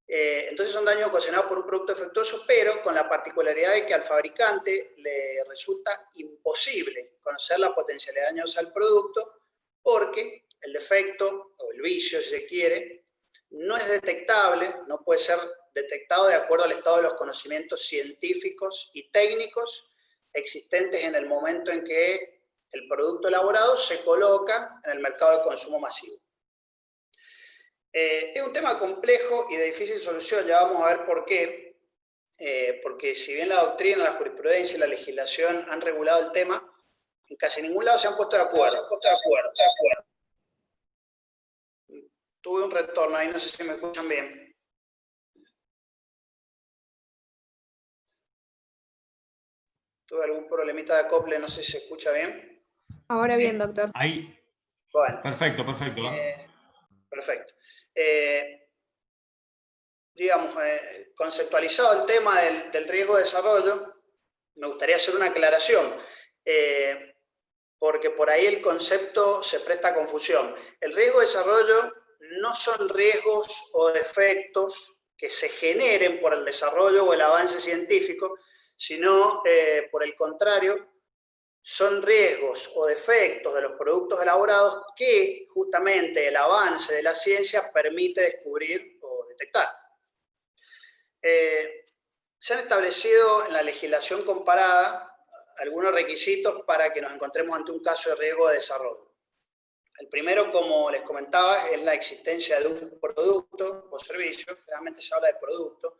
Entonces son daños ocasionados por un producto defectuoso, pero con la particularidad de que al fabricante le resulta imposible conocer la potencialidad dañosa del producto, porque el defecto, o el vicio si se quiere, no es detectable, no puede ser detectado de acuerdo al estado de los conocimientos científicos y técnicos existentes en el momento en que el producto elaborado se coloca en el mercado de consumo masivo. Es un tema complejo y de difícil solución, ya vamos a ver por qué. Porque si bien la doctrina, la jurisprudencia y la legislación han regulado el tema, en casi ningún lado se han puesto de acuerdo. Tuve un retorno ahí, no sé si me escuchan bien. Tuve algún problemita de acople, no sé si se escucha bien. Ahora bien, doctor. Ahí. Bueno. Perfecto. Perfecto. Digamos, conceptualizado el tema del riesgo de desarrollo, me gustaría hacer una aclaración, porque por ahí el concepto se presta a confusión. El riesgo de desarrollo no son riesgos o defectos que se generen por el desarrollo o el avance científico, sino, por el contrario, son riesgos o defectos de los productos elaborados que justamente el avance de la ciencia permite descubrir o detectar. Se han establecido en la legislación comparada algunos requisitos para que nos encontremos ante un caso de riesgo de desarrollo. El primero, como les comentaba, es la existencia de un producto o servicio, generalmente se habla de producto,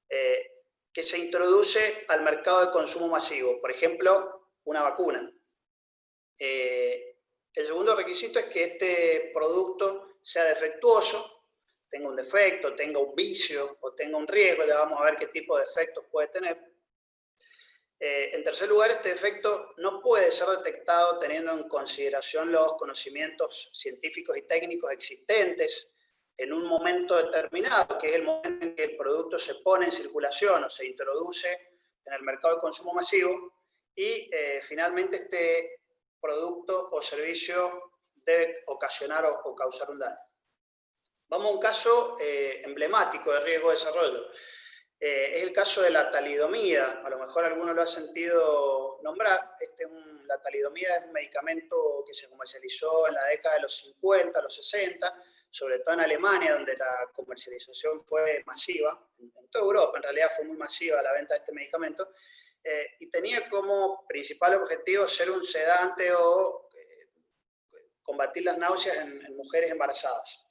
que se introduce al mercado de consumo masivo, por ejemplo, una vacuna. El segundo requisito es que este producto sea defectuoso, tenga un defecto, tenga un vicio o tenga un riesgo, ya vamos a ver qué tipo de efectos puede tener. En tercer lugar, este defecto no puede ser detectado teniendo en consideración los conocimientos científicos y técnicos existentes en un momento determinado, que es el momento en que el producto se pone en circulación o se introduce en el mercado de consumo masivo, y finalmente este producto o servicio debe ocasionar o causar un daño. Vamos a un caso emblemático de riesgo de desarrollo. Es el caso de la talidomida. A lo mejor alguno lo ha sentido nombrar. La talidomida es un medicamento que se comercializó en la década de los 50, los 60, sobre todo en Alemania, donde la comercialización fue masiva. En toda Europa, en realidad, fue muy masiva la venta de este medicamento. Y tenía como principal objetivo ser un sedante o combatir las náuseas en mujeres embarazadas.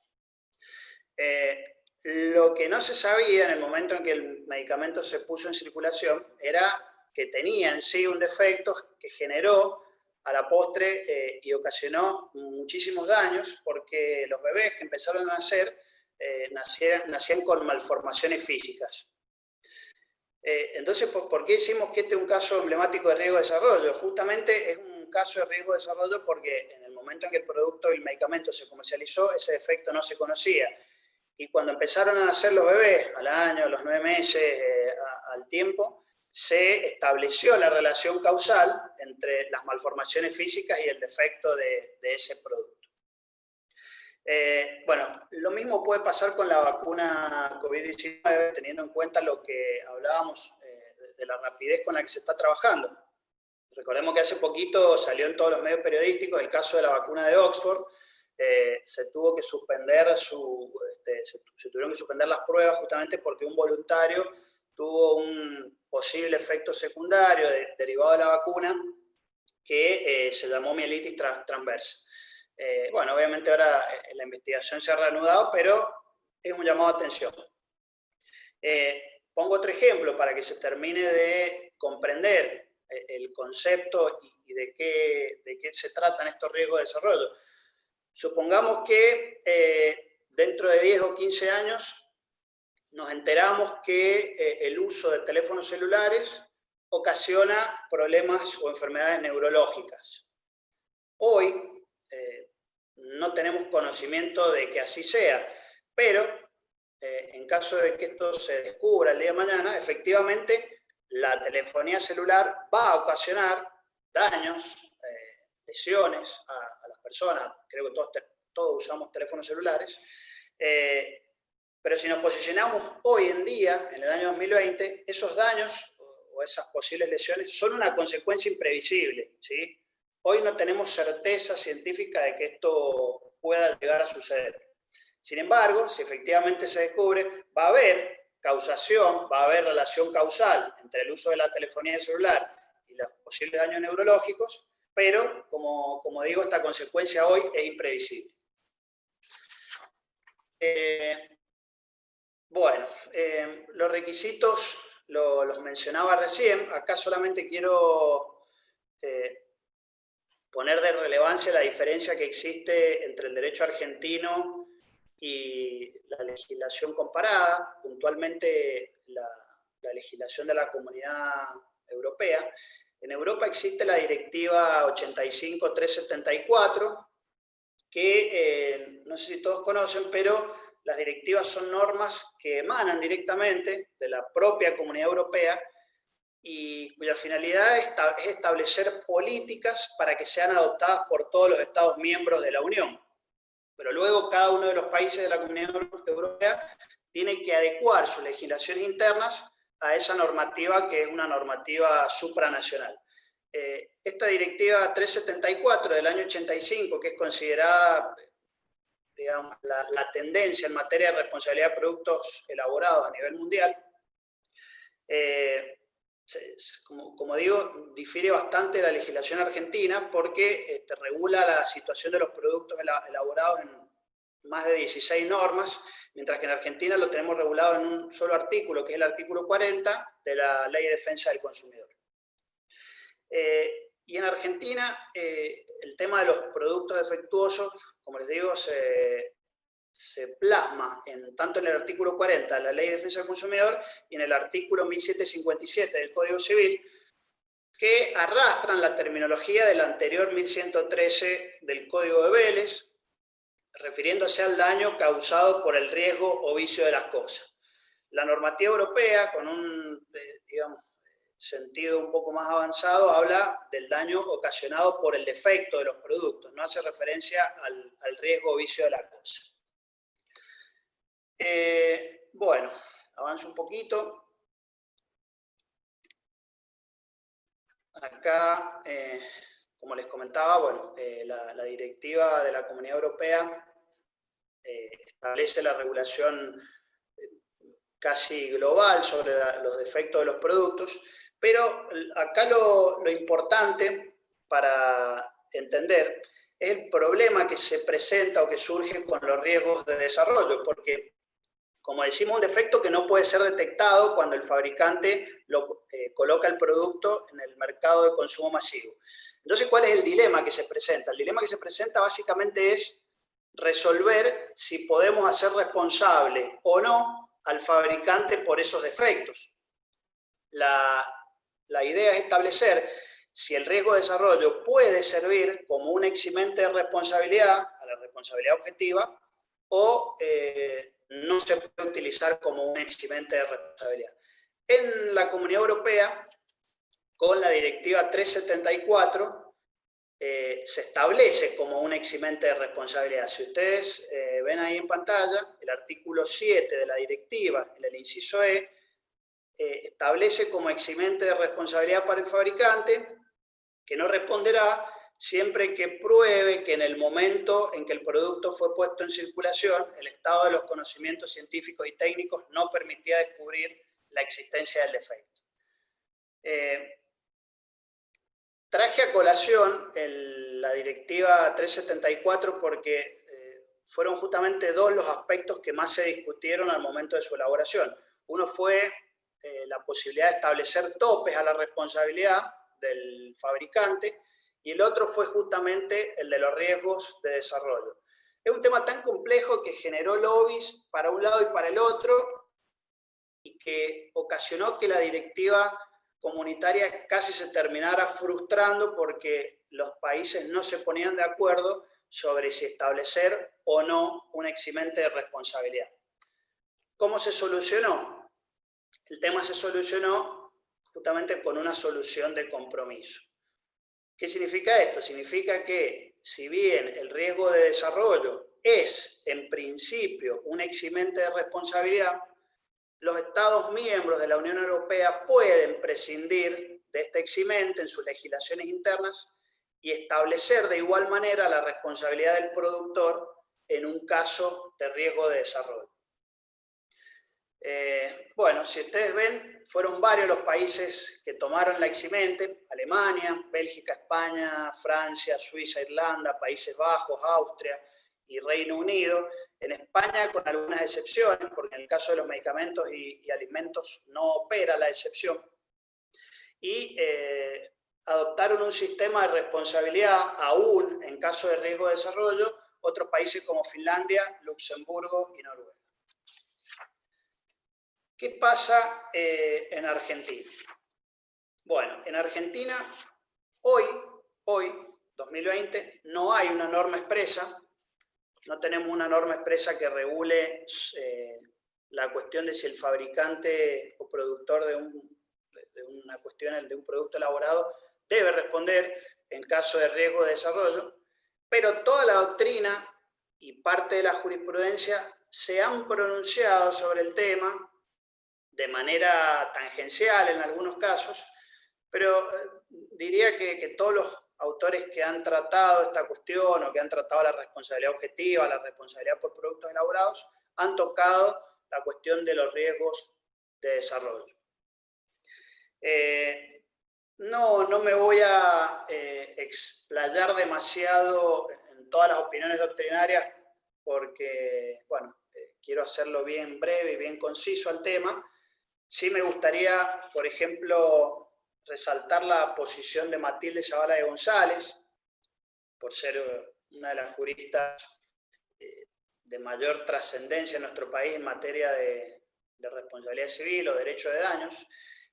Lo que no se sabía en el momento en que el medicamento se puso en circulación era que tenía en sí un defecto que generó a la postre y ocasionó muchísimos daños, porque los bebés que empezaron a nacer nacían con malformaciones físicas. Entonces, ¿por qué decimos que este es un caso emblemático de riesgo de desarrollo? Justamente es un caso de riesgo de desarrollo porque en el momento en que el producto y el medicamento se comercializó, ese defecto no se conocía. Y cuando empezaron a nacer los bebés, al año, a los 9 meses, al tiempo, se estableció la relación causal entre las malformaciones físicas y el defecto de ese producto. Bueno, lo mismo puede pasar con la vacuna COVID-19, teniendo en cuenta lo que hablábamos de la rapidez con la que se está trabajando. Recordemos que hace poquito salió en todos los medios periodísticos el caso de la vacuna de Oxford. Se tuvo que suspender se tuvieron que suspender las pruebas justamente porque un voluntario tuvo un posible efecto secundario derivado de la vacuna que se llamó mielitis transversa. Bueno, obviamente ahora la investigación se ha reanudado, pero es un llamado a atención. Pongo otro ejemplo para que se termine de comprender el concepto y de qué se tratan estos riesgos de desarrollo. Supongamos que dentro de 10 o 15 años nos enteramos que el uso de teléfonos celulares ocasiona problemas o enfermedades neurológicas. Hoy no tenemos conocimiento de que así sea, pero en caso de que esto se descubra el día de mañana, efectivamente la telefonía celular va a ocasionar daños, lesiones a las personas. Creo que todos usamos teléfonos celulares, pero si nos posicionamos hoy en día, en el año 2020, esos daños o esas posibles lesiones son una consecuencia imprevisible, ¿sí? Hoy no tenemos certeza científica de que esto pueda llegar a suceder. Sin embargo, si efectivamente se descubre, va a haber causación, va a haber relación causal entre el uso de la telefonía celular y los posibles daños neurológicos, pero, como digo, esta consecuencia hoy es imprevisible. Bueno, los requisitos los mencionaba recién. Acá solamente quiero poner de relevancia la diferencia que existe entre el derecho argentino y la legislación comparada, puntualmente la legislación de la Comunidad Europea. En Europa existe la Directiva 85/374, que no sé si todos conocen, pero las directivas son normas que emanan directamente de la propia Comunidad Europea y cuya finalidad es establecer políticas para que sean adoptadas por todos los Estados miembros de la Unión. Pero luego cada uno de los países de la Comunidad Europea tiene que adecuar sus legislaciones internas a esa normativa que es una normativa supranacional. Esta directiva 374 del año 85, que es considerada, digamos, la tendencia en materia de responsabilidad de productos elaborados a nivel mundial, como digo, difiere bastante de la legislación argentina porque regula la situación de los productos elaborados en más de 16 normas, mientras que en Argentina lo tenemos regulado en un solo artículo, que es el artículo 40 de la Ley de Defensa del Consumidor. Y en Argentina el tema de los productos defectuosos, como les digo, se plasma tanto en el artículo 40 de la Ley de Defensa del Consumidor y en el artículo 1757 del Código Civil, que arrastran la terminología del anterior 1113 del Código de Vélez, refiriéndose al daño causado por el riesgo o vicio de las cosas. La normativa europea, con un sentido un poco más avanzado, habla del daño ocasionado por el defecto de los productos, no hace referencia al riesgo o vicio de la cosa. Bueno, avanzo un poquito. Acá, como les comentaba, bueno, la directiva de la Comunidad Europea establece la regulación casi global sobre los defectos de los productos, pero acá lo importante para entender es el problema que se presenta o que surge con los riesgos de desarrollo, porque, como decimos, un defecto que no puede ser detectado cuando el fabricante coloca el producto en el mercado de consumo masivo. Entonces, ¿cuál es el dilema que se presenta? El dilema que se presenta básicamente es resolver si podemos hacer responsable o no al fabricante por esos defectos. La idea es establecer si el riesgo de desarrollo puede servir como un eximente de responsabilidad, a la responsabilidad objetiva, o no se puede utilizar como un eximente de responsabilidad. En la Comunidad Europea, con la Directiva 374, se establece como un eximente de responsabilidad. Si ustedes ven ahí en pantalla, el artículo 7 de la directiva, en el inciso E, establece como eximente de responsabilidad para el fabricante que no responderá siempre que pruebe que en el momento en que el producto fue puesto en circulación, el estado de los conocimientos científicos y técnicos no permitía descubrir la existencia del defecto. Traje a colación la directiva 374 porque fueron justamente dos los aspectos que más se discutieron al momento de su elaboración. Uno fue la posibilidad de establecer topes a la responsabilidad del fabricante, y el otro fue justamente el de los riesgos de desarrollo. Es un tema tan complejo que generó lobbies para un lado y para el otro, y que ocasionó que la directiva comunitaria casi se terminara frustrando porque los países no se ponían de acuerdo sobre si establecer o no un eximente de responsabilidad. ¿Cómo se solucionó? El tema se solucionó justamente con una solución de compromiso. ¿Qué significa esto? Significa que si bien el riesgo de desarrollo es en principio un eximente de responsabilidad, los Estados miembros de la Unión Europea pueden prescindir de este eximente en sus legislaciones internas y establecer de igual manera la responsabilidad del productor en un caso de riesgo de desarrollo. Bueno, si ustedes ven, fueron varios los países que tomaron la eximente: Alemania, Bélgica, España, Francia, Suiza, Irlanda, Países Bajos, Austria y Reino Unido. En España con algunas excepciones, porque en el caso de los medicamentos y alimentos no opera la excepción. Y adoptaron un sistema de responsabilidad aún en caso de riesgo de desarrollo otros países como Finlandia, Luxemburgo y Noruega. ¿Qué pasa en Argentina? Bueno, en Argentina hoy, 2020, no hay una norma expresa, no tenemos una norma expresa que regule la cuestión de si el fabricante o productor de un producto elaborado debe responder en caso de riesgo de desarrollo, pero toda la doctrina y parte de la jurisprudencia se han pronunciado sobre el tema de manera tangencial en algunos casos, pero diría que todos los autores que han tratado esta cuestión o que han tratado la responsabilidad objetiva, la responsabilidad por productos elaborados, han tocado la cuestión de los riesgos de desarrollo. No me voy a explayar demasiado en todas las opiniones doctrinarias porque, bueno, quiero hacerlo bien breve y bien conciso al tema. Sí me gustaría, por ejemplo, resaltar la posición de Matilde Zavala de González, por ser una de las juristas de mayor trascendencia en nuestro país en materia de responsabilidad civil o derecho de daños,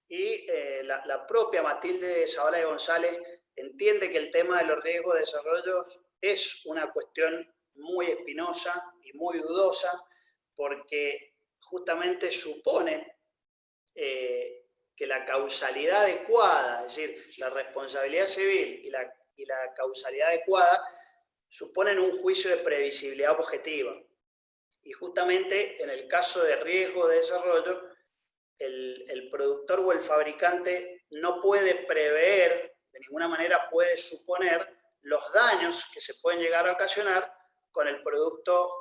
y la propia Matilde Zavala de González entiende que el tema de los riesgos de desarrollo es una cuestión muy espinosa y muy dudosa, porque justamente supone que la causalidad adecuada, es decir, la responsabilidad civil y la causalidad adecuada, suponen un juicio de previsibilidad objetiva. Y justamente en el caso de riesgo de desarrollo, el productor o el fabricante no puede prever, de ninguna manera puede suponer los daños que se pueden llegar a ocasionar con el producto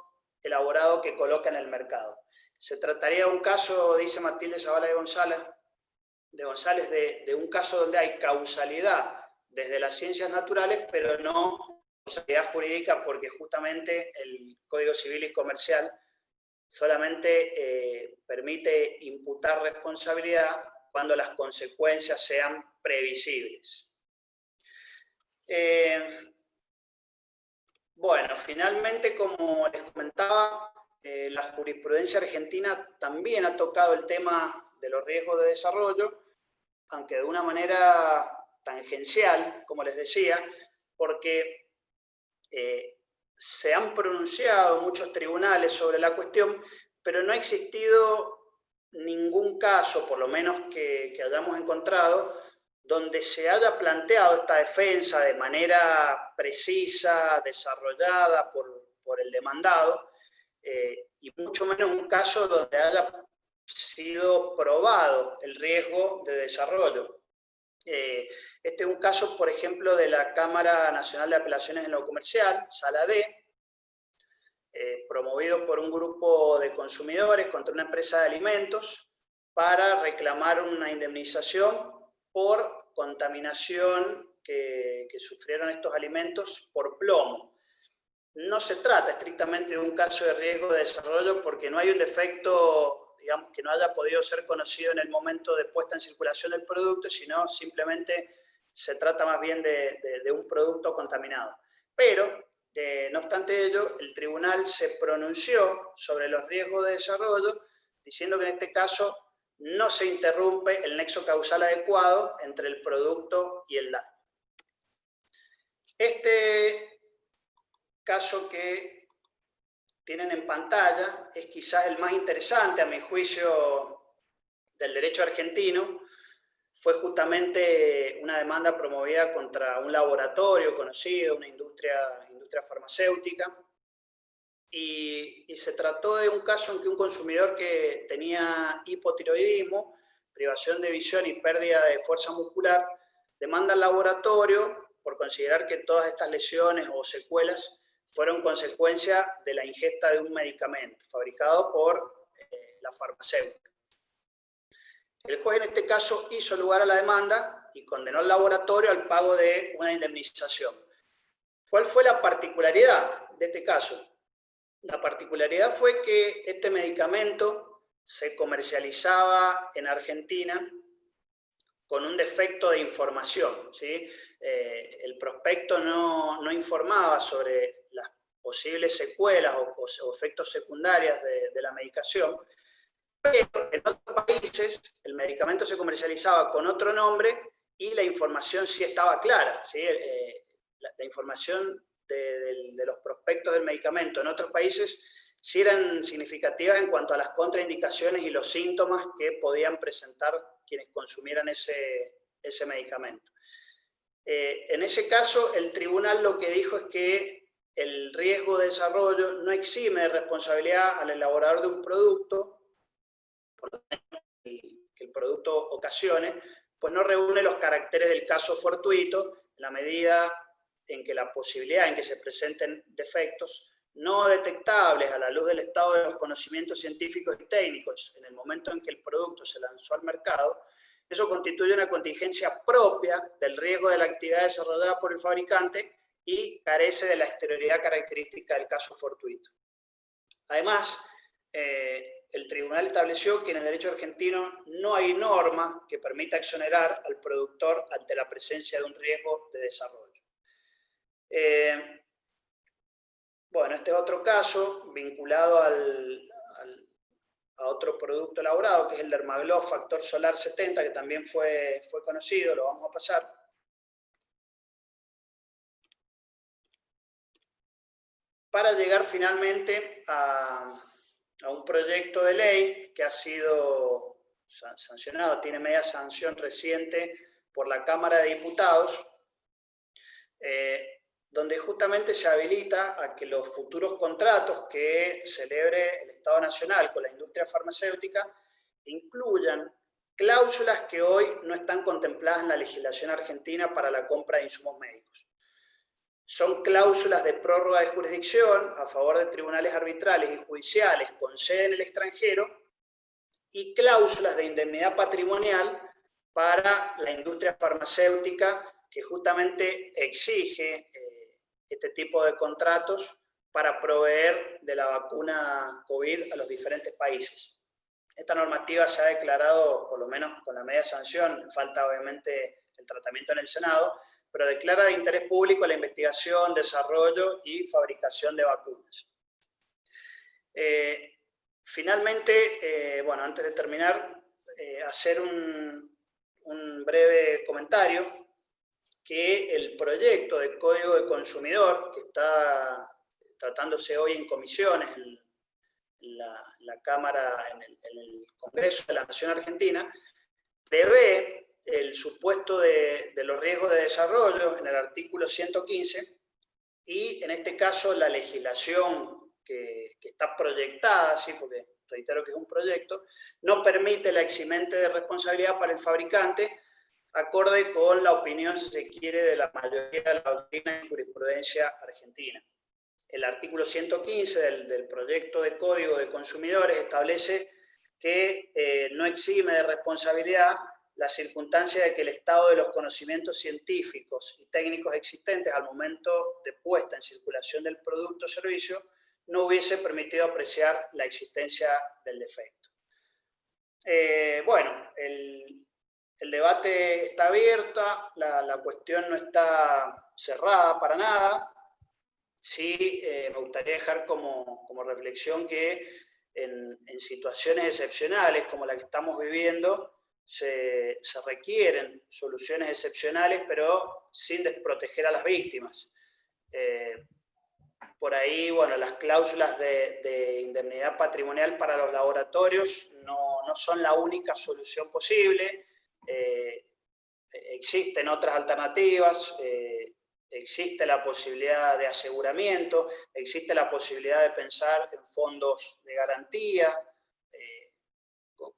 elaborado que coloca en el mercado. Se trataría de un caso, dice Matilde Zavala de González, de un caso donde hay causalidad desde las ciencias naturales, pero no causalidad jurídica, porque justamente el Código Civil y Comercial solamente permite imputar responsabilidad cuando las consecuencias sean previsibles. Bueno, finalmente, como les comentaba, la jurisprudencia argentina también ha tocado el tema de los riesgos de desarrollo, aunque de una manera tangencial, como les decía, porque se han pronunciado muchos tribunales sobre la cuestión, pero no ha existido ningún caso, por lo menos que hayamos encontrado, donde se haya planteado esta defensa de manera precisa, desarrollada por el demandado, y mucho menos un caso donde haya sido probado el riesgo de desarrollo. Este es un caso, por ejemplo, de la Cámara Nacional de Apelaciones en lo Comercial, Sala D, promovido por un grupo de consumidores contra una empresa de alimentos para reclamar una indemnización por contaminación que sufrieron estos alimentos por plomo. No se trata estrictamente de un caso de riesgo de desarrollo porque no hay un defecto, digamos, que no haya podido ser conocido en el momento de puesta en circulación del producto, sino simplemente se trata más bien de un producto contaminado. Pero, no obstante ello, el tribunal se pronunció sobre los riesgos de desarrollo, diciendo que en este caso no se interrumpe el nexo causal adecuado entre el producto y el daño. Este caso que tienen en pantalla es quizás el más interesante, a mi juicio, del derecho argentino. Fue justamente una demanda promovida contra un laboratorio conocido, una industria farmacéutica, y se trató de un caso en que un consumidor que tenía hipotiroidismo, privación de visión y pérdida de fuerza muscular, demanda al laboratorio por considerar que todas estas lesiones o secuelas fueron consecuencia de la ingesta de un medicamento fabricado por la farmacéutica. El juez en este caso hizo lugar a la demanda y condenó al laboratorio al pago de una indemnización. ¿Cuál fue la particularidad de este caso? La particularidad fue que este medicamento se comercializaba en Argentina con un defecto de información, ¿sí? El prospecto no informaba sobre las posibles secuelas o efectos secundarios de la medicación, pero en otros países el medicamento se comercializaba con otro nombre y la información sí estaba clara, ¿sí? La información de los prospectos del medicamento en otros países sí eran significativas en cuanto a las contraindicaciones y los síntomas que podían presentar quienes consumieran ese medicamento. En ese caso, el tribunal lo que dijo es que el riesgo de desarrollo no exime de responsabilidad al elaborador de un producto, por lo tanto, que el producto ocasione, pues no reúne los caracteres del caso fortuito en la medida en que la posibilidad en que se presenten defectos no detectables a la luz del estado de los conocimientos científicos y técnicos en el momento en que el producto se lanzó al mercado, eso constituye una contingencia propia del riesgo de la actividad desarrollada por el fabricante y carece de la exterioridad característica del caso fortuito. Además, el tribunal estableció que en el derecho argentino no hay norma que permita exonerar al productor ante la presencia de un riesgo de desarrollo. Bueno, este es otro caso vinculado a otro producto elaborado, que es el Dermagloss Factor Solar 70, que también fue conocido, lo vamos a pasar. Para llegar finalmente a un proyecto de ley que ha sido sancionado, tiene media sanción reciente por la Cámara de Diputados, donde justamente se habilita a que los futuros contratos que celebre el Estado Nacional con la industria farmacéutica incluyan cláusulas que hoy no están contempladas en la legislación argentina para la compra de insumos médicos. Son cláusulas de prórroga de jurisdicción a favor de tribunales arbitrales y judiciales con sede en el extranjero y cláusulas de indemnidad patrimonial para la industria farmacéutica que justamente exige este tipo de contratos para proveer de la vacuna COVID a los diferentes países. Esta normativa se ha declarado, por lo menos con la media sanción, falta obviamente el tratamiento en el Senado, pero declara de interés público la investigación, desarrollo y fabricación de vacunas. Finalmente, bueno, antes de terminar, hacer un breve comentario, que el proyecto de Código de Consumidor, que está tratándose hoy en comisiones en la Cámara, en el Congreso de la Nación Argentina, prevé el supuesto de los riesgos de desarrollo en el artículo 115 y en este caso la legislación que está proyectada, ¿sí? Porque reitero que es un proyecto, no permite la eximente de responsabilidad para el fabricante acorde con la opinión, si se quiere, de la mayoría de la doctrina y jurisprudencia argentina. El artículo 115 del proyecto de Código de Consumidores establece que no exime de responsabilidad la circunstancia de que el estado de los conocimientos científicos y técnicos existentes al momento de puesta en circulación del producto o servicio no hubiese permitido apreciar la existencia del defecto. Bueno, el debate está abierto, la cuestión no está cerrada para nada. Sí, me gustaría dejar como reflexión que en situaciones excepcionales como la que estamos viviendo, se requieren soluciones excepcionales, pero sin desproteger a las víctimas. Por ahí, bueno, las cláusulas de indemnidad patrimonial para los laboratorios no son la única solución posible. Existen otras alternativas. Existe la posibilidad de aseguramiento, existe la posibilidad de pensar en fondos de garantía,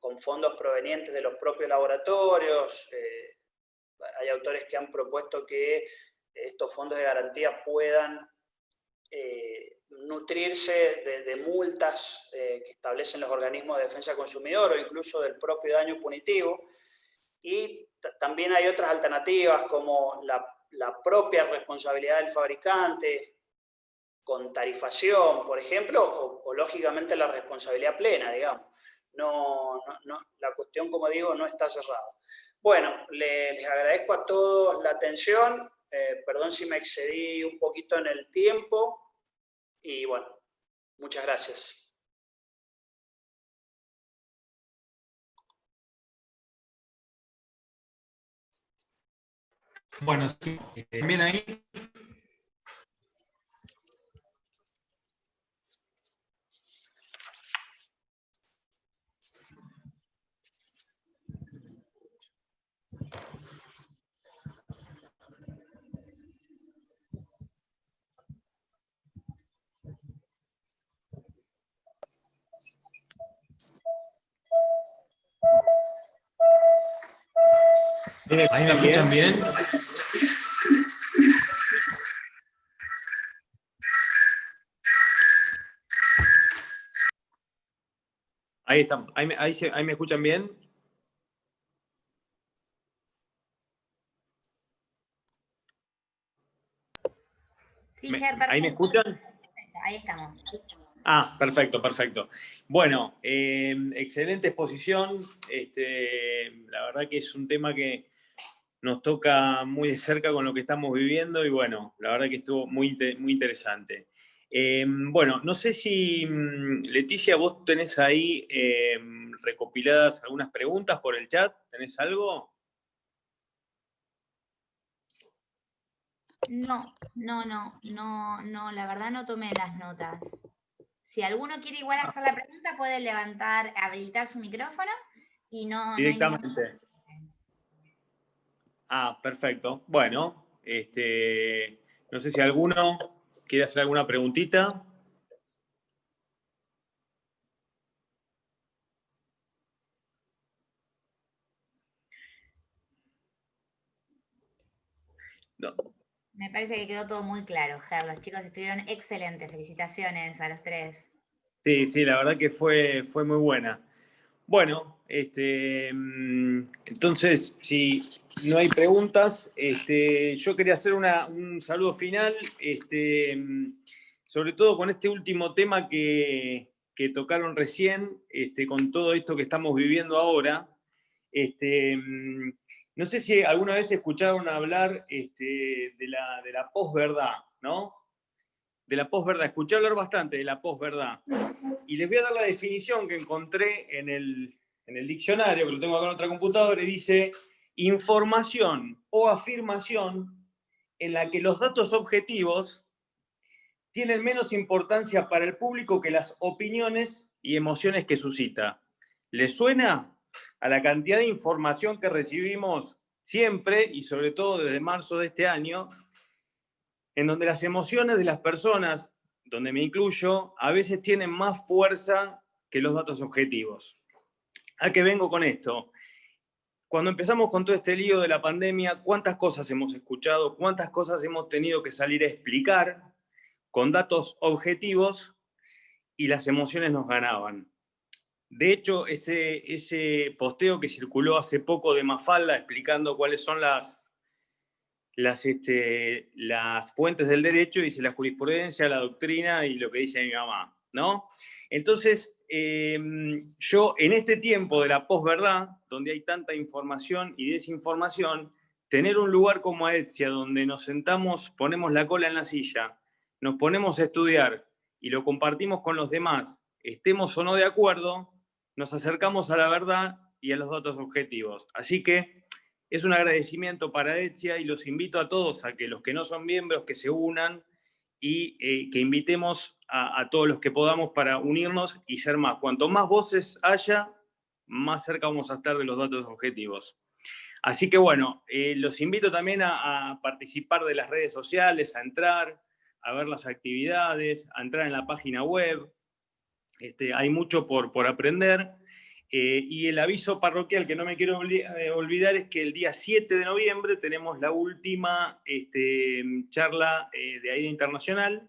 con fondos provenientes de los propios laboratorios. Hay autores que han propuesto que estos fondos de garantía puedan nutrirse de multas que establecen los organismos de defensa del consumidor o incluso del propio daño punitivo. Y también hay otras alternativas como la propia responsabilidad del fabricante con tarifación, por ejemplo, o lógicamente la responsabilidad plena, digamos. La cuestión, como digo, no está cerrada. Bueno, les agradezco a todos la atención. Perdón si me excedí un poquito en el tiempo. Y bueno, muchas gracias. Bueno, sí, también ahí. ¿Ahí me escuchan bien? Ahí están. ¿Ahí me escuchan bien? Sí, Ger, perfecto. ¿Ahí me escuchan? Perfecto, ahí estamos. Ah, perfecto, perfecto. Bueno, excelente exposición. La verdad que es un tema que nos toca muy de cerca con lo que estamos viviendo y bueno, la verdad que estuvo muy interesante. Bueno, no sé si, Leticia, vos tenés ahí recopiladas algunas preguntas por el chat. ¿Tenés algo? No, la verdad no tomé las notas. Si alguno quiere igual hacer la pregunta, puede habilitar su micrófono y no... Directamente. Perfecto. Bueno, no sé si alguno quiere hacer alguna preguntita. No. Me parece que quedó todo muy claro, Ger. Los chicos estuvieron excelentes. Felicitaciones a los tres. Sí, la verdad que fue muy buena. Bueno, entonces, si no hay preguntas, yo quería hacer un saludo final, sobre todo con este último tema que tocaron recién, con todo esto que estamos viviendo ahora. No sé si alguna vez escucharon hablar de la posverdad, ¿no? De la posverdad. Escuché hablar bastante de la posverdad. Y les voy a dar la definición que encontré en el diccionario, que lo tengo acá en otra computadora, y dice: información o afirmación en la que los datos objetivos tienen menos importancia para el público que las opiniones y emociones que suscita. ¿Les suena a la cantidad de información que recibimos siempre, y sobre todo desde marzo de este año, en donde las emociones de las personas, donde me incluyo, a veces tienen más fuerza que los datos objetivos? ¿A qué vengo con esto? cuando empezamos con todo este lío de la pandemia, cuántas cosas hemos escuchado, cuántas cosas hemos tenido que salir a explicar con datos objetivos y las emociones nos ganaban. De hecho, ese posteo que circuló hace poco de Mafalda explicando cuáles son las fuentes del derecho, dice la jurisprudencia, la doctrina y lo que dice mi mamá, ¿no? Entonces, yo en este tiempo de la posverdad, donde hay tanta información y desinformación, tener un lugar como Aetzia, donde nos sentamos, ponemos la cola en la silla, nos ponemos a estudiar y lo compartimos con los demás, estemos o no de acuerdo, nos acercamos a la verdad y a los datos objetivos. Así que es un agradecimiento para Aetzia y los invito a todos a que los que no son miembros que se unan y que invitemos a todos los que podamos para unirnos y ser más. Cuanto más voces haya, más cerca vamos a estar de los datos objetivos. Así que bueno, los invito también a participar de las redes sociales, a entrar, a ver las actividades, a entrar en la página web. Hay mucho por aprender. Y el aviso parroquial que no me quiero olvidar es que el día 7 de noviembre tenemos la última charla de AIDA Internacional,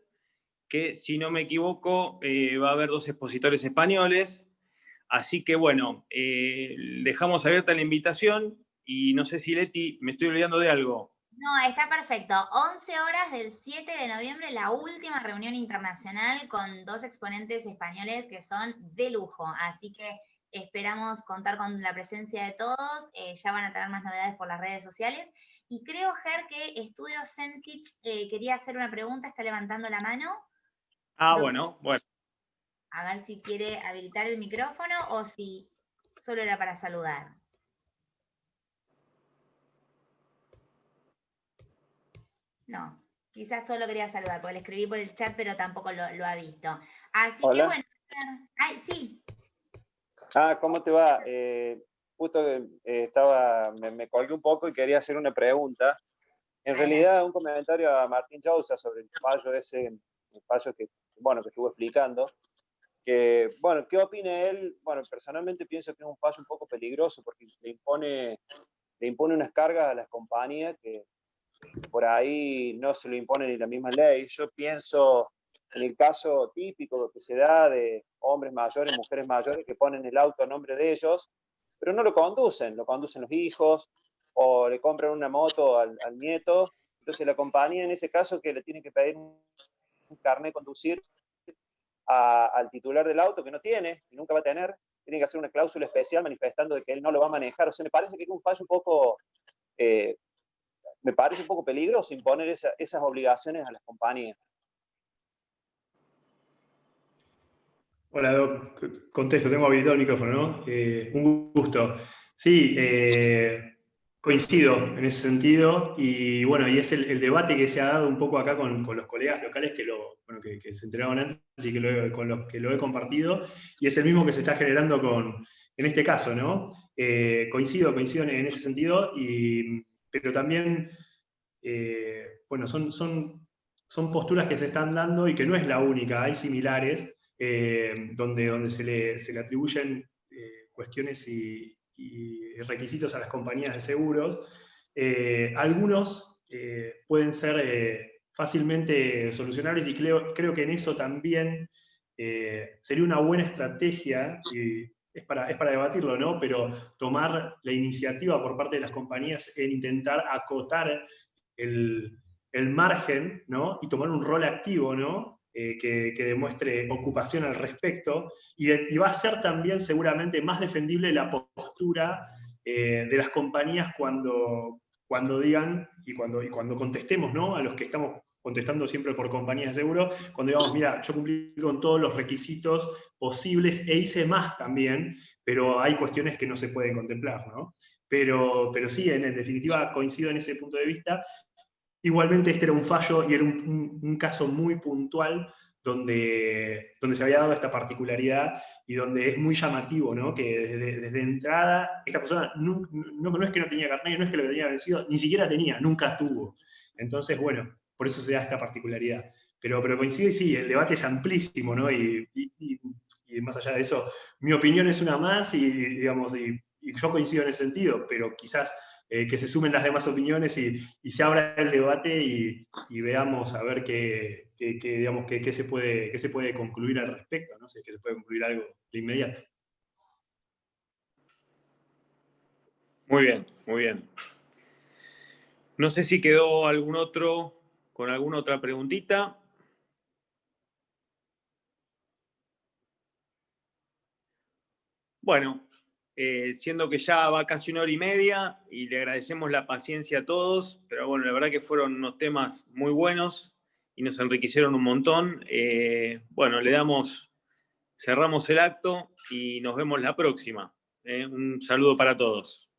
que si no me equivoco va a haber 2 expositores españoles. Así que bueno, dejamos abierta la invitación y no sé si Leti, me estoy olvidando de algo. No, está perfecto. 11 horas del 7 de noviembre, la última reunión internacional con 2 exponentes españoles que son de lujo. Así que esperamos contar con la presencia de todos. Ya van a tener más novedades por las redes sociales. Y creo, Ger, que Estudios Sensich quería hacer una pregunta, está levantando la mano. Ah, bueno. A ver si quiere habilitar el micrófono o si solo era para saludar. No, quizás solo quería saludar, porque le escribí por el chat, pero tampoco lo ha visto. Así Hola. que bueno. Ay, sí. ¿Cómo te va? Justo me colgué un poco y quería hacer una pregunta. En realidad, un comentario a Martín Chausa sobre el fallo que estuvo explicando. ¿Qué opina él? Bueno, personalmente pienso que es un fallo un poco peligroso porque le impone unas cargas a las compañías que por ahí no se lo impone ni la misma ley. Yo pienso en el caso típico que se da de hombres mayores, mujeres mayores que ponen el auto a nombre de ellos, pero no lo conducen los hijos o le compran una moto al nieto. Entonces la compañía en ese caso que le tiene que pedir un carnet de conducir al titular del auto que no tiene y nunca va a tener, tiene que hacer una cláusula especial manifestando de que él no lo va a manejar. O sea, me parece que es un fallo un poco... me parece un poco peligroso imponer esas obligaciones a las compañías. Hola, Doc. Contesto, tengo habilitado el micrófono, ¿no? Un gusto. Sí, coincido en ese sentido y bueno, y es el debate que se ha dado un poco acá con los colegas locales que se enteraron antes y con los que lo he compartido, y es el mismo que se está generando en este caso, ¿no? Coincido en ese sentido, pero también, son posturas que se están dando y que no es la única, hay similares, donde se le atribuyen cuestiones y requisitos a las compañías de seguros. Algunos pueden ser fácilmente solucionables y creo que en eso también sería una buena estrategia, y es para debatirlo, ¿no? Pero tomar la iniciativa por parte de las compañías en intentar acotar el margen, ¿no? Y tomar un rol activo, ¿no? Que demuestre ocupación al respecto, y va a ser también seguramente más defendible la postura de las compañías cuando digan, y cuando contestemos, ¿no? A los que estamos contestando siempre por compañías de seguro, cuando digamos, mira, yo cumplí con todos los requisitos posibles e hice más también, pero hay cuestiones que no se pueden contemplar, ¿no? Pero sí, en definitiva coincido en ese punto de vista. Igualmente este era un fallo y era un caso muy puntual donde se había dado esta particularidad y donde es muy llamativo, ¿no? Que desde entrada esta persona no es que no tenía carnet, no es que lo tenía vencido, ni siquiera tenía, nunca tuvo. Entonces, bueno, por eso se da esta particularidad. Pero coincido y sí, el debate es amplísimo, ¿no? Y más allá de eso, mi opinión es una más y y yo coincido en ese sentido, pero quizás que se sumen las demás opiniones y se abra el debate y veamos a ver digamos, qué se puede concluir al respecto, no sé, que se puede concluir algo de inmediato. Muy bien, muy bien. No sé si quedó algún otro con alguna otra preguntita. Bueno, siendo que ya va casi 1 hora y media y le agradecemos la paciencia a todos, pero bueno, la verdad que fueron unos temas muy buenos y nos enriquecieron un montón. Bueno, cerramos el acto y nos vemos la próxima. Un saludo para todos.